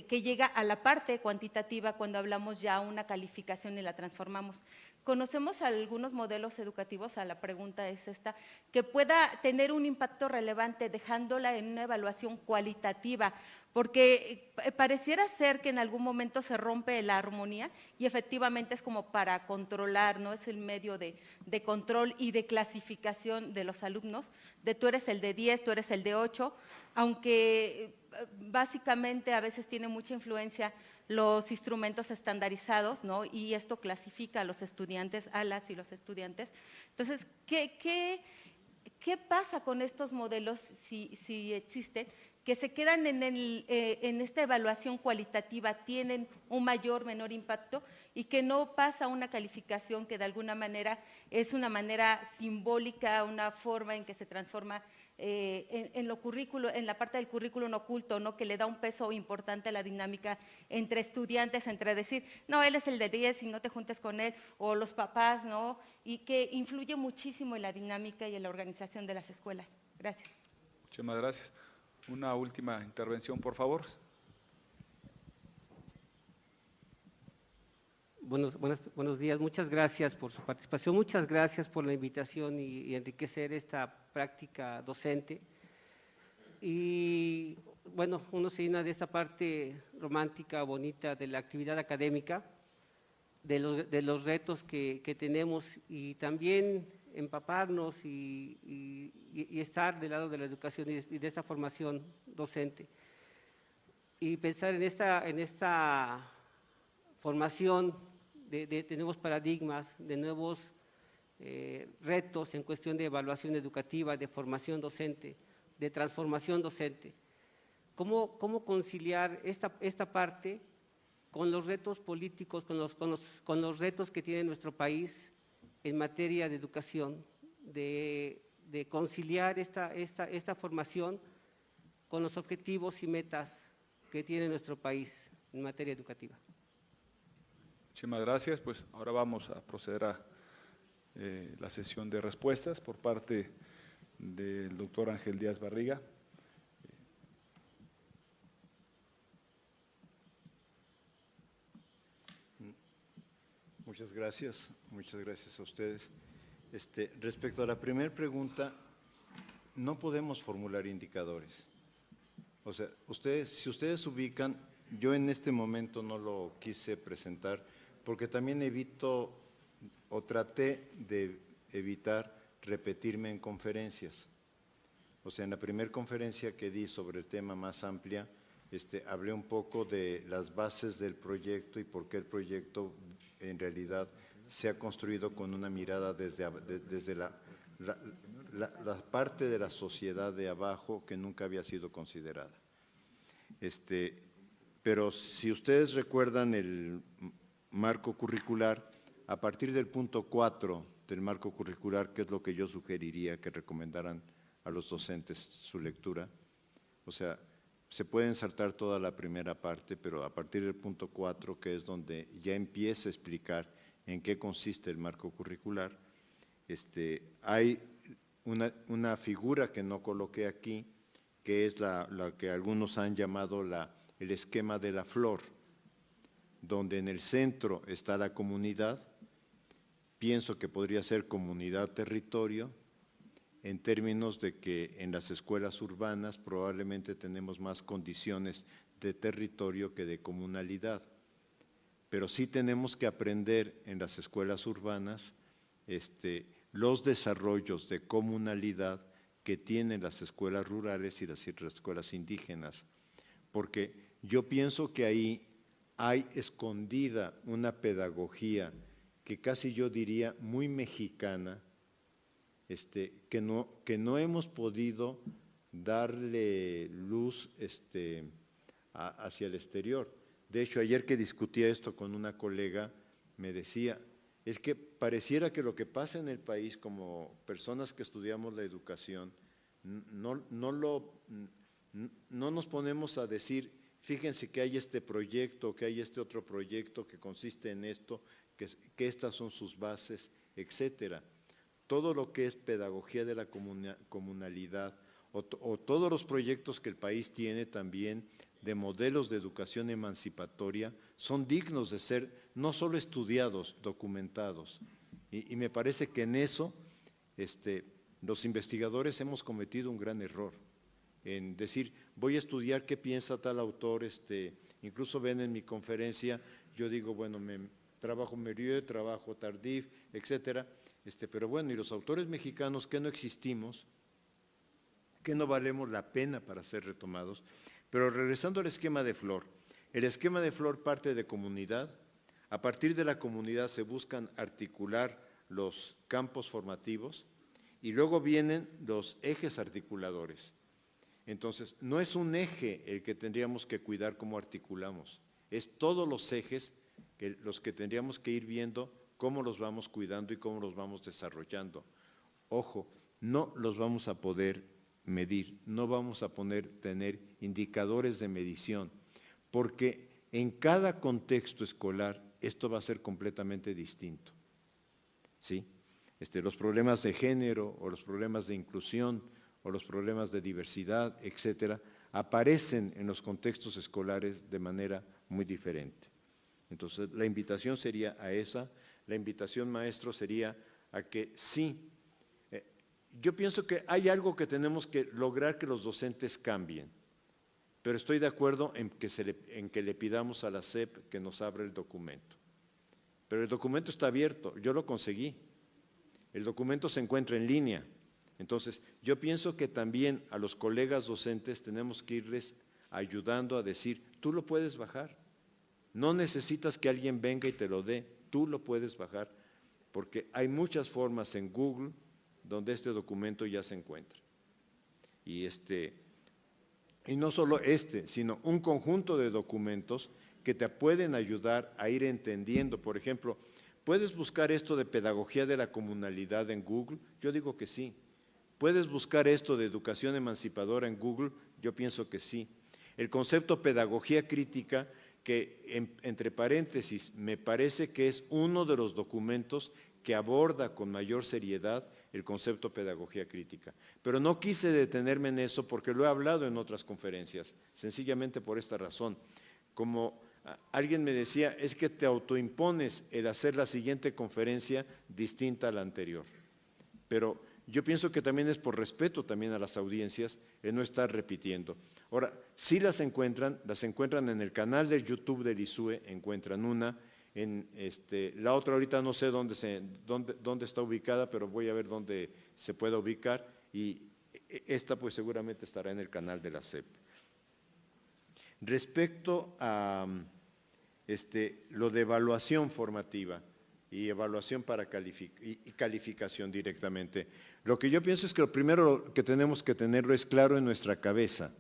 que llega a la parte cuantitativa cuando hablamos ya una calificación y la transformamos. Conocemos algunos modelos educativos, la pregunta es esta, que pueda tener un impacto relevante dejándola en una evaluación cualitativa, porque pareciera ser que en algún momento se rompe la armonía y efectivamente es como para controlar, ¿no? Es el medio de control y de clasificación de los alumnos, de tú eres el de 10, tú eres el de 8, aunque básicamente a veces tiene mucha influencia los instrumentos estandarizados, ¿no? Y esto clasifica a los estudiantes, a las y los estudiantes. Entonces, ¿qué pasa con estos modelos si existe? Que se quedan en esta evaluación cualitativa, tienen un mayor, menor impacto y que no pasa una calificación que de alguna manera es una manera simbólica, una forma en que se transforma en la parte del currículum oculto, ¿no? Que le da un peso importante a la dinámica entre estudiantes, entre decir, no, él es el de 10 y no te juntes con él, o los papás, ¿no? Y que influye muchísimo en la dinámica y en la organización de las escuelas. Gracias. Muchísimas gracias. Una última intervención, por favor. Buenos días, muchas gracias por su participación, muchas gracias por la invitación y enriquecer esta práctica docente. Y bueno, uno se llena de esta parte romántica, bonita de la actividad académica, de los retos que tenemos y también empaparnos y estar del lado de la educación y de esta formación docente. Y pensar en esta formación de nuevos paradigmas, de nuevos retos en cuestión de evaluación educativa, de formación docente, de transformación docente. ¿Cómo conciliar esta parte con los retos políticos, con los retos que tiene nuestro país en materia de educación, de conciliar esta formación con los objetivos y metas que tiene nuestro país en materia educativa? Muchísimas gracias. Pues ahora vamos a proceder a la sesión de respuestas por parte del doctor Ángel Díaz Barriga. Muchas gracias a ustedes. Respecto a la primera pregunta, no podemos formular indicadores. O sea, si ustedes ubican, yo en este momento no lo quise presentar porque también traté de evitar repetirme en conferencias. O sea, en la primera conferencia que di sobre el tema más amplia, hablé un poco de las bases del proyecto y por qué el proyecto en realidad se ha construido con una mirada desde la parte de la sociedad de abajo que nunca había sido considerada. Pero si ustedes recuerdan el marco curricular, a partir del punto 4 del marco curricular, que es lo que yo sugeriría que recomendaran a los docentes su lectura, o sea, se pueden saltar toda la primera parte, pero a partir del punto 4, que es donde ya empieza a explicar en qué consiste el marco curricular, hay una figura que no coloqué aquí, que es la que algunos han llamado el esquema de la flor, donde en el centro está la comunidad, pienso que podría ser comunidad-territorio, en términos de que en las escuelas urbanas probablemente tenemos más condiciones de territorio que de comunalidad. Pero sí tenemos que aprender en las escuelas urbanas los desarrollos de comunalidad que tienen las escuelas rurales y las escuelas indígenas, porque yo pienso que ahí hay escondida una pedagogía que casi yo diría muy mexicana, que no hemos podido darle luz hacia el exterior. De hecho, ayer que discutía esto con una colega, me decía, es que pareciera que lo que pasa en el país como personas que estudiamos la educación, no nos ponemos a decir, fíjense que hay este proyecto, que hay este otro proyecto que consiste en esto, que estas son sus bases, etcétera. Todo lo que es pedagogía de la comunalidad o todos los proyectos que el país tiene también de modelos de educación emancipatoria son dignos de ser no solo estudiados, documentados. Y me parece que en eso los investigadores hemos cometido un gran error, en decir, voy a estudiar qué piensa tal autor, incluso ven en mi conferencia, yo digo, bueno, trabajo Mérieux, trabajo Tardif, etcétera, pero bueno, y los autores mexicanos que no existimos, que no valemos la pena para ser retomados. Pero regresando al esquema de Flor, el esquema de Flor parte de comunidad, a partir de la comunidad se buscan articular los campos formativos y luego vienen los ejes articuladores. Entonces, no es un eje el que tendríamos que cuidar cómo articulamos, es todos los ejes los que tendríamos que ir viendo cómo los vamos cuidando y cómo los vamos desarrollando. Ojo, no los vamos a poder medir, no vamos a tener indicadores de medición, porque en cada contexto escolar esto va a ser completamente distinto. ¿Sí? Los problemas de género o los problemas de inclusión o los problemas de diversidad, etcétera, aparecen en los contextos escolares de manera muy diferente. Entonces, la invitación sería a esa, la invitación, maestro, sería a que sí, yo pienso que hay algo que tenemos que lograr que los docentes cambien, pero estoy de acuerdo en que le pidamos a la SEP que nos abra el documento. Pero el documento está abierto, yo lo conseguí, el documento se encuentra en línea. Entonces, yo pienso que también a los colegas docentes tenemos que irles ayudando a decir, tú lo puedes bajar, no necesitas que alguien venga y te lo dé, tú lo puedes bajar, porque hay muchas formas en Google donde este documento ya se encuentra. Y no solo sino un conjunto de documentos que te pueden ayudar a ir entendiendo. Por ejemplo, ¿puedes buscar esto de pedagogía de la comunalidad en Google? Yo digo que sí. ¿Puedes buscar esto de educación emancipadora en Google? Yo pienso que sí. El concepto pedagogía crítica, que entre paréntesis me parece que es uno de los documentos que aborda con mayor seriedad el concepto pedagogía crítica. Pero no quise detenerme en eso porque lo he hablado en otras conferencias, sencillamente por esta razón. Como alguien me decía, es que te autoimpones el hacer la siguiente conferencia distinta a la anterior. Pero yo pienso que también es por respeto también a las audiencias el no estar repitiendo. Ahora, si las encuentran en el canal de YouTube del ISUE, encuentran una, la otra ahorita no sé dónde está ubicada, pero voy a ver dónde se pueda ubicar, y esta pues seguramente estará en el canal de la SEP. Respecto a lo de evaluación formativa y evaluación para calificación directamente, lo que yo pienso es que lo primero que tenemos que tenerlo es claro en nuestra cabeza,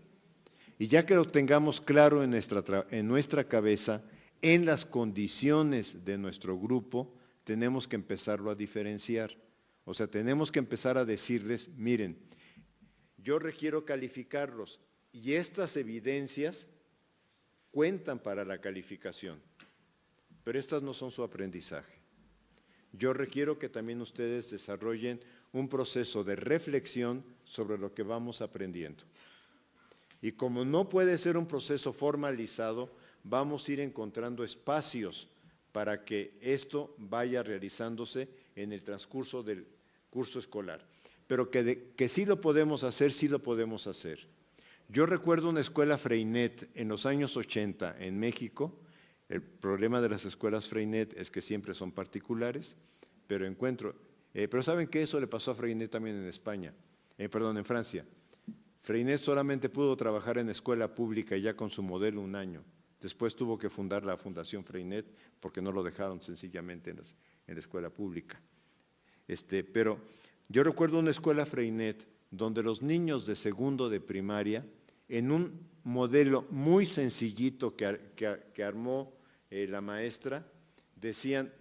y ya que lo tengamos claro en nuestra cabeza, en las condiciones de nuestro grupo, tenemos que empezarlo a diferenciar. O sea, tenemos que empezar a decirles, miren, yo requiero calificarlos y estas evidencias cuentan para la calificación, pero estas no son su aprendizaje. Yo requiero que también ustedes desarrollen un proceso de reflexión sobre lo que vamos aprendiendo. Y como no puede ser un proceso formalizado, vamos a ir encontrando espacios para que esto vaya realizándose en el transcurso del curso escolar. Pero que sí lo podemos hacer, sí lo podemos hacer. Yo recuerdo una escuela Freinet en los años 80 en México. El problema de las escuelas Freinet es que siempre son particulares, pero ¿saben qué? Eso le pasó a Freinet también en España. en Francia. Freinet solamente pudo trabajar en escuela pública ya con su modelo un año. Después tuvo que fundar la Fundación Freinet porque no lo dejaron sencillamente en la escuela pública. Pero yo recuerdo una escuela Freinet donde los niños de segundo de primaria, en un modelo muy sencillito que armó la maestra, decían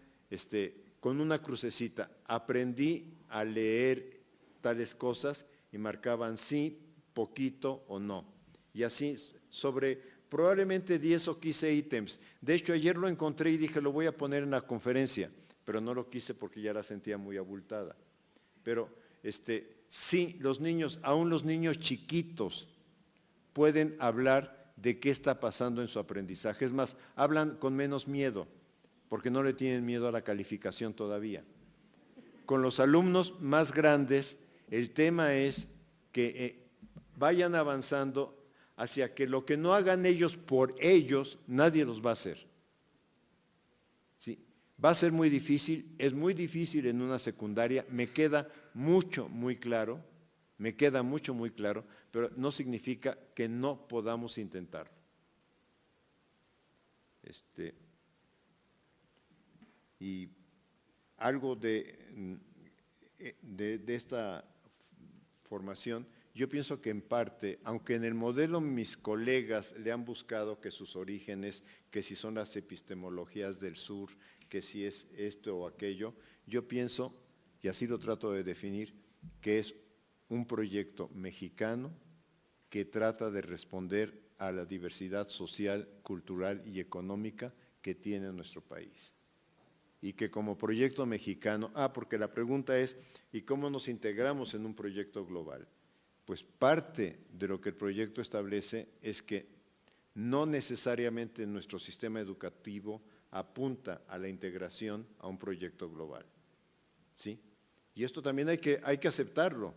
con una crucecita, aprendí a leer tales cosas y marcaban sí, poquito o no. Y así sobre probablemente 10 o 15 ítems. De hecho, ayer lo encontré y dije, lo voy a poner en la conferencia, pero no lo quise porque ya la sentía muy abultada. Pero sí, los niños, aún los niños chiquitos, pueden hablar de qué está pasando en su aprendizaje. Es más, hablan con menos miedo, porque no le tienen miedo a la calificación todavía. Con los alumnos más grandes, el tema es que vayan avanzando hacia que lo que no hagan ellos por ellos, nadie los va a hacer. Sí, va a ser muy difícil, es muy difícil en una secundaria, me queda mucho, muy claro, pero no significa que no podamos intentarlo. Y algo de esta formación, yo pienso que en parte, aunque en el modelo mis colegas le han buscado que sus orígenes, que si son las epistemologías del sur, que si es esto o aquello, yo pienso, y así lo trato de definir, que es un proyecto mexicano que trata de responder a la diversidad social, cultural y económica que tiene nuestro país. Y que como proyecto mexicano, porque la pregunta es, ¿y cómo nos integramos en un proyecto global? Pues parte de lo que el proyecto establece es que no necesariamente nuestro sistema educativo apunta a la integración a un proyecto global. ¿Sí? Y esto también hay que aceptarlo.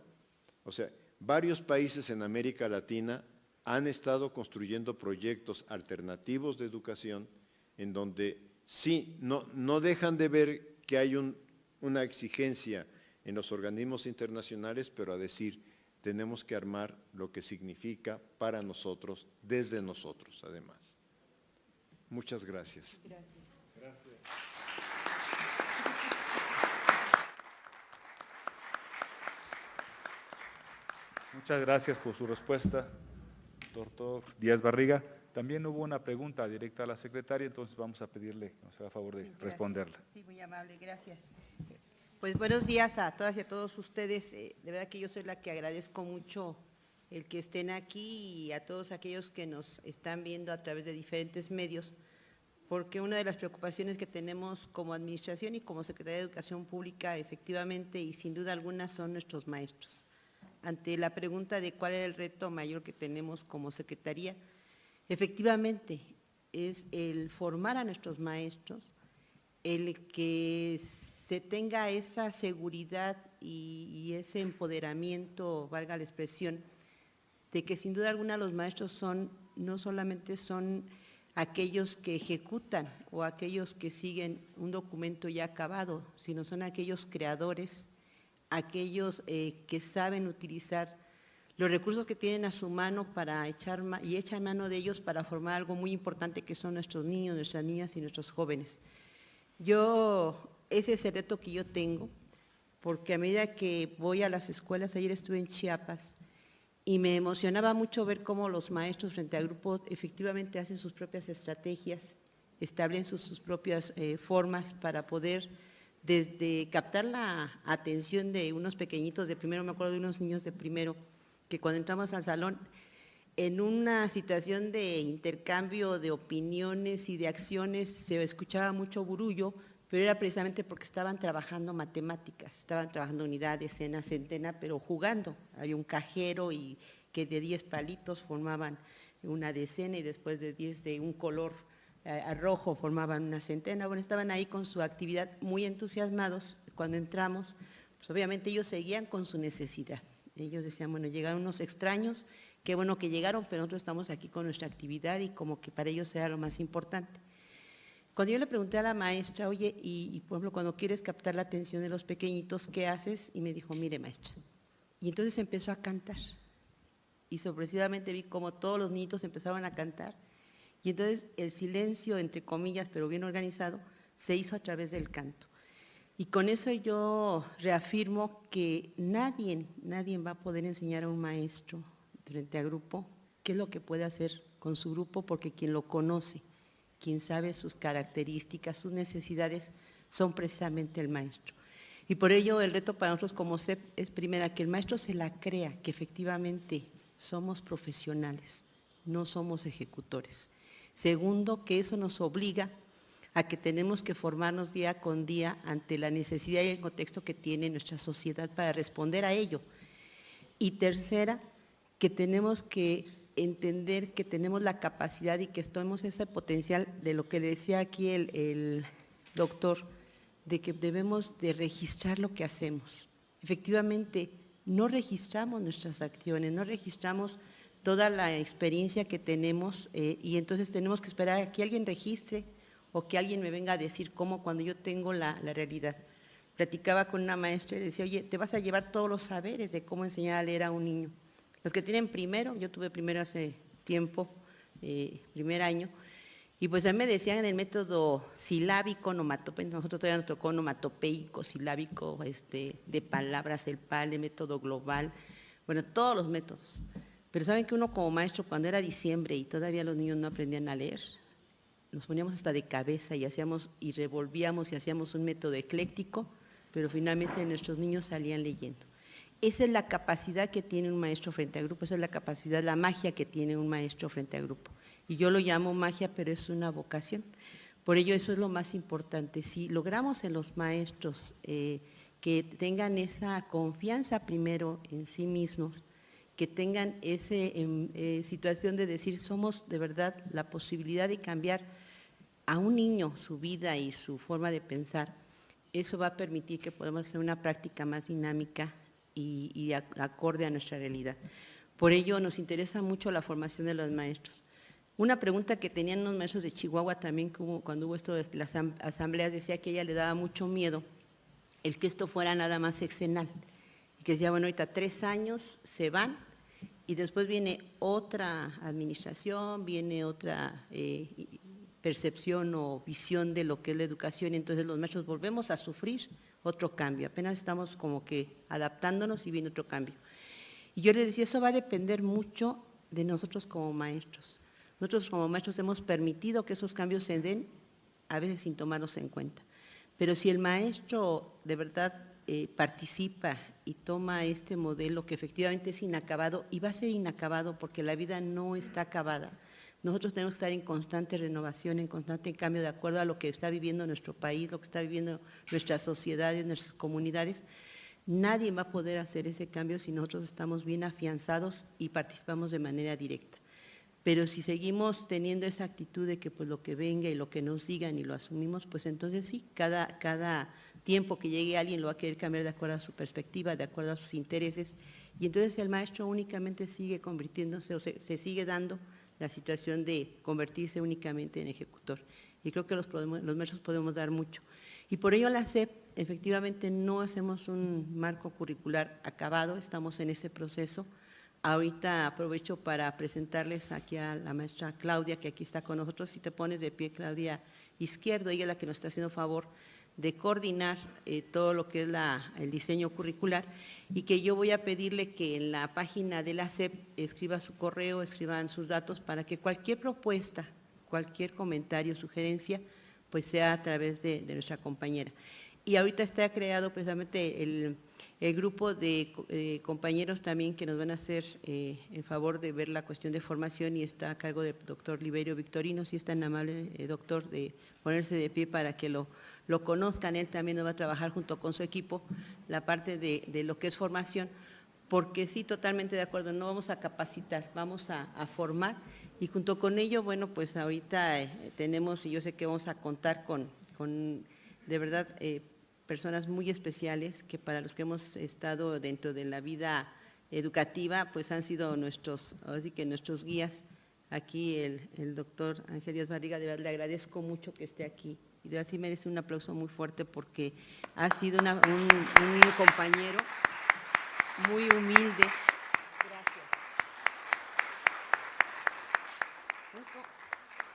O sea, varios países en América Latina han estado construyendo proyectos alternativos de educación en donde sí, no dejan de ver que hay una exigencia en los organismos internacionales, pero a decir, tenemos que armar lo que significa para nosotros, desde nosotros, además. Muchas gracias. Gracias. Muchas gracias por su respuesta, doctor Díaz Barriga. También hubo una pregunta directa a la secretaria, entonces vamos a pedirle que nos haga favor de responderla. Sí, muy amable, gracias. Pues buenos días a todas y a todos ustedes. De verdad que yo soy la que agradezco mucho el que estén aquí y a todos aquellos que nos están viendo a través de diferentes medios, porque una de las preocupaciones que tenemos como administración y como Secretaría de Educación Pública, efectivamente y sin duda alguna, son nuestros maestros. Ante la pregunta de cuál es el reto mayor que tenemos como Secretaría, efectivamente es el formar a nuestros maestros, el que se tenga esa seguridad y ese empoderamiento, valga la expresión, de que sin duda alguna los maestros no solamente son aquellos que ejecutan o aquellos que siguen un documento ya acabado, sino son aquellos creadores, aquellos que saben utilizar los recursos que tienen a su mano para echan mano de ellos para formar algo muy importante que son nuestros niños, nuestras niñas y nuestros jóvenes. Ese es el reto que yo tengo, porque a medida que voy a las escuelas, ayer estuve en Chiapas y me emocionaba mucho ver cómo los maestros frente al grupo efectivamente hacen sus propias estrategias, establecen sus propias formas para poder desde captar la atención de unos pequeñitos de primero, me acuerdo de unos niños de primero, que cuando entramos al salón, en una situación de intercambio de opiniones y de acciones se escuchaba mucho burullo, pero era precisamente porque estaban trabajando matemáticas, estaban trabajando unidad, decena, centena, pero jugando. Había un cajero y que de 10 palitos formaban una decena y después de 10 de un color rojo formaban una centena. Bueno, estaban ahí con su actividad muy entusiasmados. Cuando entramos, pues obviamente ellos seguían con su necesidad. Ellos decían, bueno, llegaron unos extraños, qué bueno que llegaron, pero nosotros estamos aquí con nuestra actividad y como que para ellos era lo más importante. Cuando yo le pregunté a la maestra, oye, y por ejemplo, cuando quieres captar la atención de los pequeñitos, ¿qué haces? Y me dijo, mire maestra, Y entonces empezó a cantar. Y sorpresivamente vi cómo todos los niños empezaban a cantar. Y entonces el silencio, entre comillas, pero bien organizado, se hizo a través del canto. Y con eso yo reafirmo que nadie va a poder enseñar a un maestro frente a grupo qué es lo que puede hacer con su grupo, porque quien lo conoce, quien sabe sus características, sus necesidades, son precisamente el maestro. Y por ello el reto para nosotros como CEP es primera, que el maestro se la crea, que efectivamente somos profesionales, no somos ejecutores. Segundo, que eso nos obliga a que tenemos que formarnos día con día ante la necesidad y el contexto que tiene nuestra sociedad para responder a ello. Y tercera, que tenemos que entender que tenemos la capacidad y que tenemos ese potencial de lo que le decía aquí el doctor, de que debemos de registrar lo que hacemos. Efectivamente, no registramos nuestras acciones, no registramos toda la experiencia que tenemos y entonces tenemos que esperar a que alguien registre o que alguien me venga a decir cómo cuando yo tengo la realidad. Platicaba con una maestra y decía, oye, te vas a llevar todos los saberes de cómo enseñar a leer a un niño. Los que tienen primero, yo tuve primero hace tiempo, primer año, y pues a mí me decían en el método silábico, onomatopeico, nosotros todavía nos tocó onomatopeico, silábico, de palabras, el PAL, el método global, bueno, todos los métodos. Pero saben que uno como maestro, cuando era diciembre y todavía los niños no aprendían a leer, nos poníamos hasta de cabeza y hacíamos y revolvíamos y hacíamos un método ecléctico, pero finalmente nuestros niños salían leyendo. Esa es la capacidad que tiene un maestro frente a grupo, esa es la capacidad, la magia que tiene un maestro frente a grupo. Y yo lo llamo magia, pero es una vocación. Por ello, eso es lo más importante. Si logramos en los maestros que tengan esa confianza primero en sí mismos, que tengan esa situación de decir, somos de verdad la posibilidad de cambiar a un niño su vida y su forma de pensar, eso va a permitir que podamos hacer una práctica más dinámica y acorde a nuestra realidad. Por ello, nos interesa mucho la formación de los maestros. Una pregunta que tenían los maestros de Chihuahua también, cuando hubo esto de las asambleas, decía que a ella le daba mucho miedo el que esto fuera nada más sexenal. Y que decía, bueno, ahorita 3 años se van y después viene otra administración, viene otra percepción o visión de lo que es la educación, y entonces los maestros volvemos a sufrir otro cambio. Apenas estamos como que adaptándonos y viene otro cambio. Y yo les decía, eso va a depender mucho de nosotros como maestros. Nosotros como maestros hemos permitido que esos cambios se den, a veces sin tomarlos en cuenta. Pero si el maestro de verdad participa y toma este modelo que efectivamente es inacabado, y va a ser inacabado porque la vida no está acabada, nosotros tenemos que estar en constante renovación, en constante cambio, de acuerdo a lo que está viviendo nuestro país, lo que está viviendo nuestras sociedades, nuestras comunidades. Nadie va a poder hacer ese cambio si nosotros estamos bien afianzados y participamos de manera directa. Pero si seguimos teniendo esa actitud de que pues lo que venga y lo que nos digan y lo asumimos, pues entonces sí, cada tiempo que llegue alguien lo va a querer cambiar de acuerdo a su perspectiva, de acuerdo a sus intereses, y entonces el maestro únicamente sigue convirtiéndose, o se sigue dando la situación de convertirse únicamente en ejecutor. Y creo que los maestros podemos dar mucho. Y por ello la SEP, efectivamente no hacemos un marco curricular acabado, estamos en ese proceso. Ahorita aprovecho para presentarles aquí a la maestra Claudia, que aquí está con nosotros. Si te pones de pie, Claudia Izquierdo, ella es la que nos está haciendo favor de coordinar todo lo que es el diseño curricular, y que yo voy a pedirle que en la página de la SEP escriba su correo, escriban sus datos, para que cualquier propuesta, cualquier comentario, sugerencia, pues sea a través de nuestra compañera. Y ahorita está creado precisamente el grupo de compañeros también que nos van a hacer el favor de ver la cuestión de formación, y está a cargo del doctor Liberio Victorino. Si es tan amable, doctor, de ponerse de pie para que lo conozcan. Él también nos va a trabajar junto con su equipo la parte de lo que es formación, porque sí, totalmente de acuerdo, no vamos a capacitar, vamos a formar, y junto con ello, bueno, pues ahorita tenemos, y yo sé que vamos a contar con de verdad, personas muy especiales que para los que hemos estado dentro de la vida educativa, pues han sido nuestros guías. Aquí el doctor Ángel Díaz Barriga, de verdad le agradezco mucho que esté aquí, y de verdad sí merece un aplauso muy fuerte porque ha sido un compañero muy humilde. Gracias.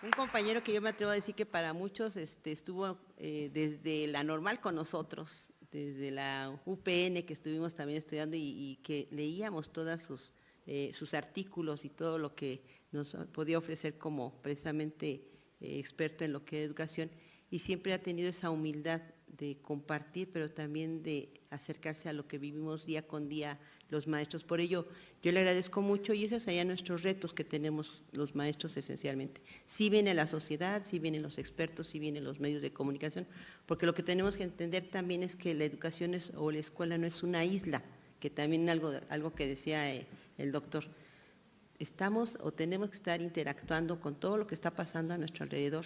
Un compañero que yo me atrevo a decir que para muchos estuvo desde la normal con nosotros, desde la UPN que estuvimos también estudiando y que leíamos todos sus artículos y todo lo que nos podía ofrecer como precisamente experto en lo que es educación, y siempre ha tenido esa humildad de compartir, pero también de acercarse a lo que vivimos día con día los maestros. Por ello, yo le agradezco mucho y esos serían nuestros retos que tenemos los maestros esencialmente. Sí viene la sociedad, sí vienen los expertos, sí vienen los medios de comunicación, porque lo que tenemos que entender también es que la educación o la escuela no es una isla, que también algo que decía el doctor, estamos o tenemos que estar interactuando con todo lo que está pasando a nuestro alrededor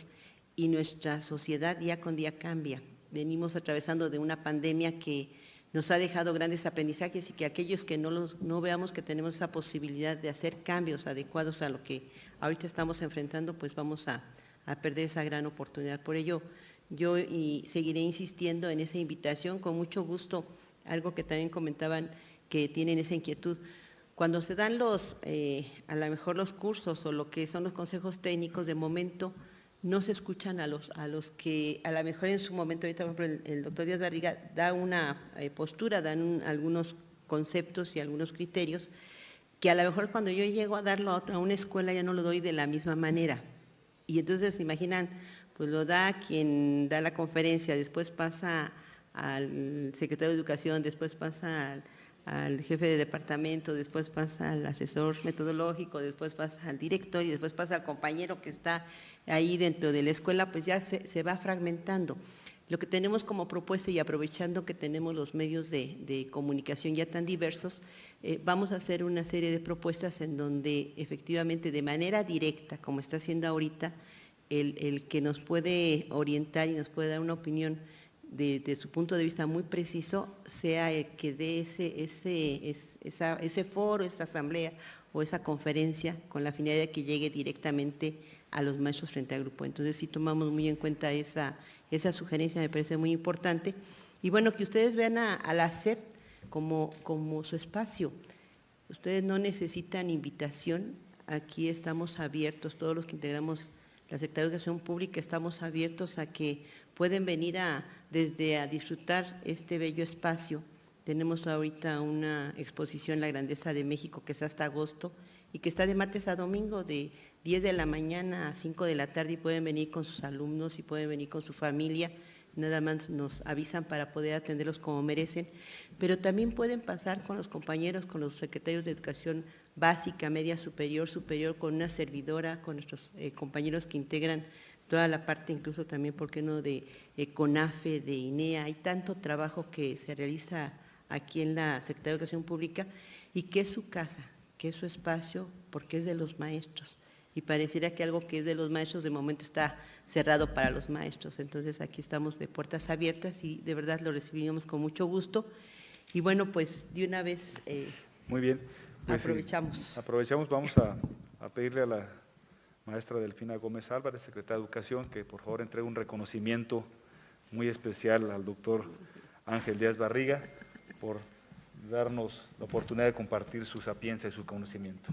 y nuestra sociedad día con día cambia. Venimos atravesando de una pandemia que nos ha dejado grandes aprendizajes y que aquellos que no veamos que tenemos esa posibilidad de hacer cambios adecuados a lo que ahorita estamos enfrentando, pues vamos a perder esa gran oportunidad. Por ello, yo seguiré insistiendo en esa invitación, con mucho gusto, algo que también comentaban que tienen esa inquietud. Cuando se dan a lo mejor los cursos o lo que son los consejos técnicos, de momento no se escuchan a los que a lo mejor en su momento, ahorita por ejemplo el doctor Díaz Barriga da una postura, dan algunos conceptos y algunos criterios, que a lo mejor cuando yo llego a darlo a una escuela ya no lo doy de la misma manera. Y entonces, imaginan, pues lo da quien da la conferencia, después pasa al secretario de Educación, después pasa al jefe de departamento, después pasa al asesor metodológico, después pasa al director y después pasa al compañero que está ahí dentro de la escuela, pues ya se va fragmentando. Lo que tenemos como propuesta, y aprovechando que tenemos los medios de comunicación ya tan diversos, vamos a hacer una serie de propuestas en donde efectivamente de manera directa, como está haciendo ahorita, el que nos puede orientar y nos puede dar una opinión de su punto de vista muy preciso, sea el que dé ese foro, esa asamblea o esa conferencia con la finalidad de que llegue directamente a los maestros frente al grupo. Entonces sí tomamos muy en cuenta esa sugerencia, me parece muy importante. Y bueno, que ustedes vean a la SEP como su espacio. Ustedes no necesitan invitación, aquí estamos abiertos, todos los que integramos la Secretaría de Educación Pública estamos abiertos a que pueden venir desde a disfrutar este bello espacio. Tenemos ahorita una exposición La Grandeza de México que es hasta agosto y que está de martes a domingo de 10 de la mañana a 5 de la tarde y pueden venir con sus alumnos y pueden venir con su familia, nada más nos avisan para poder atenderlos como merecen, pero también pueden pasar con los compañeros, con los secretarios de Educación Básica, Media Superior, Superior, con una servidora, con nuestros compañeros que integran toda la parte, incluso también, ¿por qué no?, de CONAFE, de INEA. Hay tanto trabajo que se realiza aquí en la Secretaría de Educación Pública y que es su casa, que es su espacio, porque es de los maestros. Y pareciera que algo que es de los maestros de momento está cerrado para los maestros. Entonces aquí estamos de puertas abiertas y de verdad lo recibimos con mucho gusto. Y bueno, pues de una vez muy bien. Pues aprovechamos. Sí, aprovechamos, vamos a pedirle a la maestra Delfina Gómez Álvarez, secretaria de Educación, que por favor entregue un reconocimiento muy especial al doctor Ángel Díaz Barriga por darnos la oportunidad de compartir su sapiencia y su conocimiento.